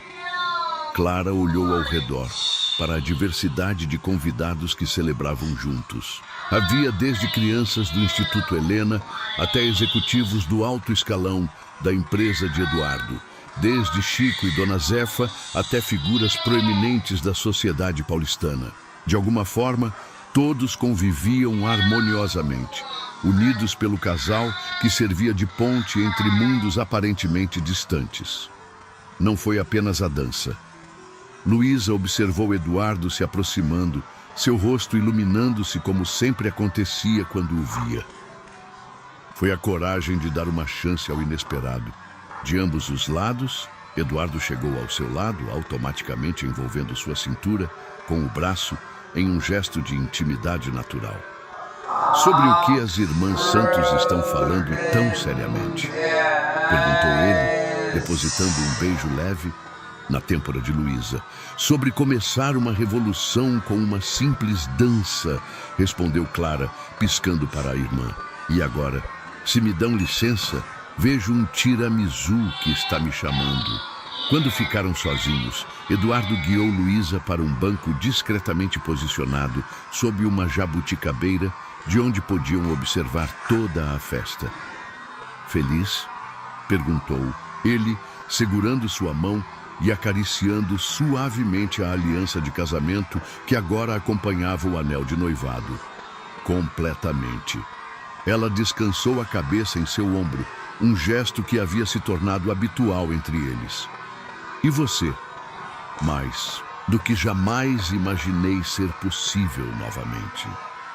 Clara olhou ao redor, para a diversidade de convidados que celebravam juntos. Havia desde crianças do Instituto Helena até executivos do alto escalão da empresa de Eduardo. Desde Chico e Dona Zefa até figuras proeminentes da sociedade paulistana. De alguma forma, todos conviviam harmoniosamente, unidos pelo casal que servia de ponte entre mundos aparentemente distantes. Não foi apenas a dança. Luísa observou Eduardo se aproximando, seu rosto iluminando-se como sempre acontecia quando o via. Foi a coragem de dar uma chance ao inesperado. De ambos os lados, Eduardo chegou ao seu lado, automaticamente envolvendo sua cintura com o braço em um gesto de intimidade natural. Sobre o que as irmãs Santos estão falando tão seriamente? Perguntou ele, depositando um beijo leve na têmpora de Luísa. Sobre começar uma revolução com uma simples dança, respondeu Clara, piscando para a irmã. E agora, se me dão licença, vejo um tiramisu que está me chamando. Quando ficaram sozinhos, Eduardo guiou Luísa para um banco discretamente posicionado sob uma jabuticabeira, de onde podiam observar toda a festa. Feliz? Perguntou ele, segurando sua mão e acariciando suavemente a aliança de casamento que agora acompanhava o anel de noivado. Completamente. Ela descansou a cabeça em seu ombro, um gesto que havia se tornado habitual entre eles. E você? Mais do que jamais imaginei ser possível novamente.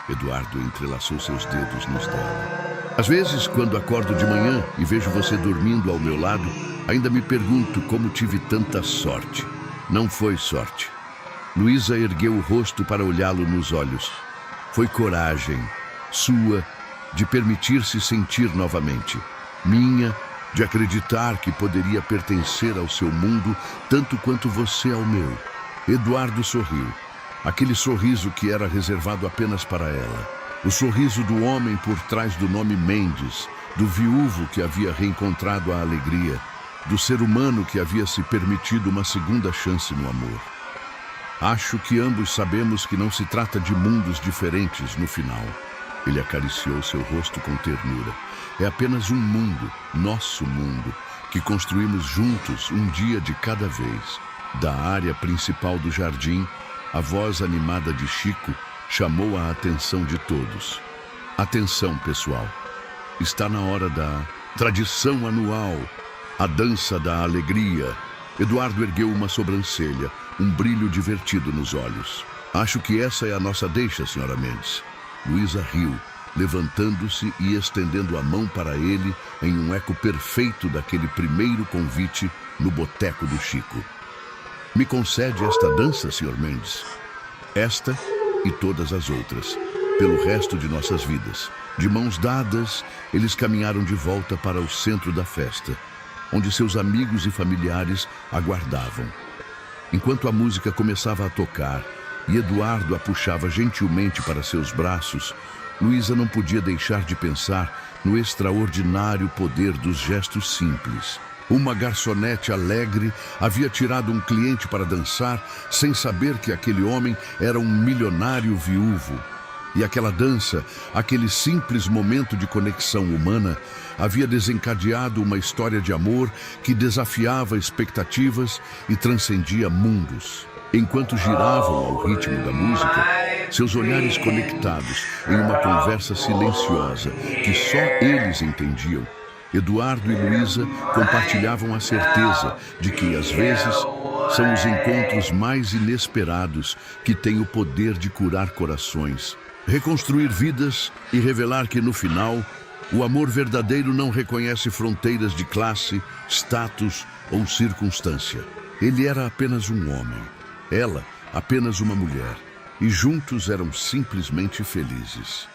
Eduardo entrelaçou seus dedos nos dela. Às vezes, quando acordo de manhã e vejo você dormindo ao meu lado, ainda me pergunto como tive tanta sorte. Não foi sorte. Luísa ergueu o rosto para olhá-lo nos olhos. Foi coragem, sua, de permitir-se sentir novamente. Minha, de acreditar que poderia pertencer ao seu mundo tanto quanto você ao meu. Eduardo sorriu. Aquele sorriso que era reservado apenas para ela. O sorriso do homem por trás do nome Mendes, do viúvo que havia reencontrado a alegria, do ser humano que havia se permitido uma segunda chance no amor. Acho que ambos sabemos que não se trata de mundos diferentes no final. Ele acariciou seu rosto com ternura. É apenas um mundo, nosso mundo, que construímos juntos um dia de cada vez. Da área principal do jardim, a voz animada de Chico chamou a atenção de todos. Atenção, pessoal. Está na hora da tradição anual, a dança da alegria. Eduardo ergueu uma sobrancelha, um brilho divertido nos olhos. Acho que essa é a nossa deixa, senhora Mendes. Luísa riu, levantando-se e estendendo a mão para ele em um eco perfeito daquele primeiro convite no boteco do Chico. Me concede esta dança, senhor Mendes? Esta e todas as outras, pelo resto de nossas vidas. De mãos dadas, eles caminharam de volta para o centro da festa, onde seus amigos e familiares aguardavam. Enquanto a música começava a tocar e Eduardo a puxava gentilmente para seus braços, Luísa não podia deixar de pensar no extraordinário poder dos gestos simples. Uma garçonete alegre havia tirado um cliente para dançar sem saber que aquele homem era um milionário viúvo. E aquela dança, aquele simples momento de conexão humana, havia desencadeado uma história de amor que desafiava expectativas e transcendia mundos. Enquanto giravam ao ritmo da música, seus olhares conectados em uma conversa silenciosa que só eles entendiam, Eduardo e Luísa compartilhavam a certeza de que, às vezes, são os encontros mais inesperados que têm o poder de curar corações, reconstruir vidas e revelar que, no final, o amor verdadeiro não reconhece fronteiras de classe, status ou circunstância. Ele era apenas um homem, ela apenas uma mulher, e juntos eram simplesmente felizes.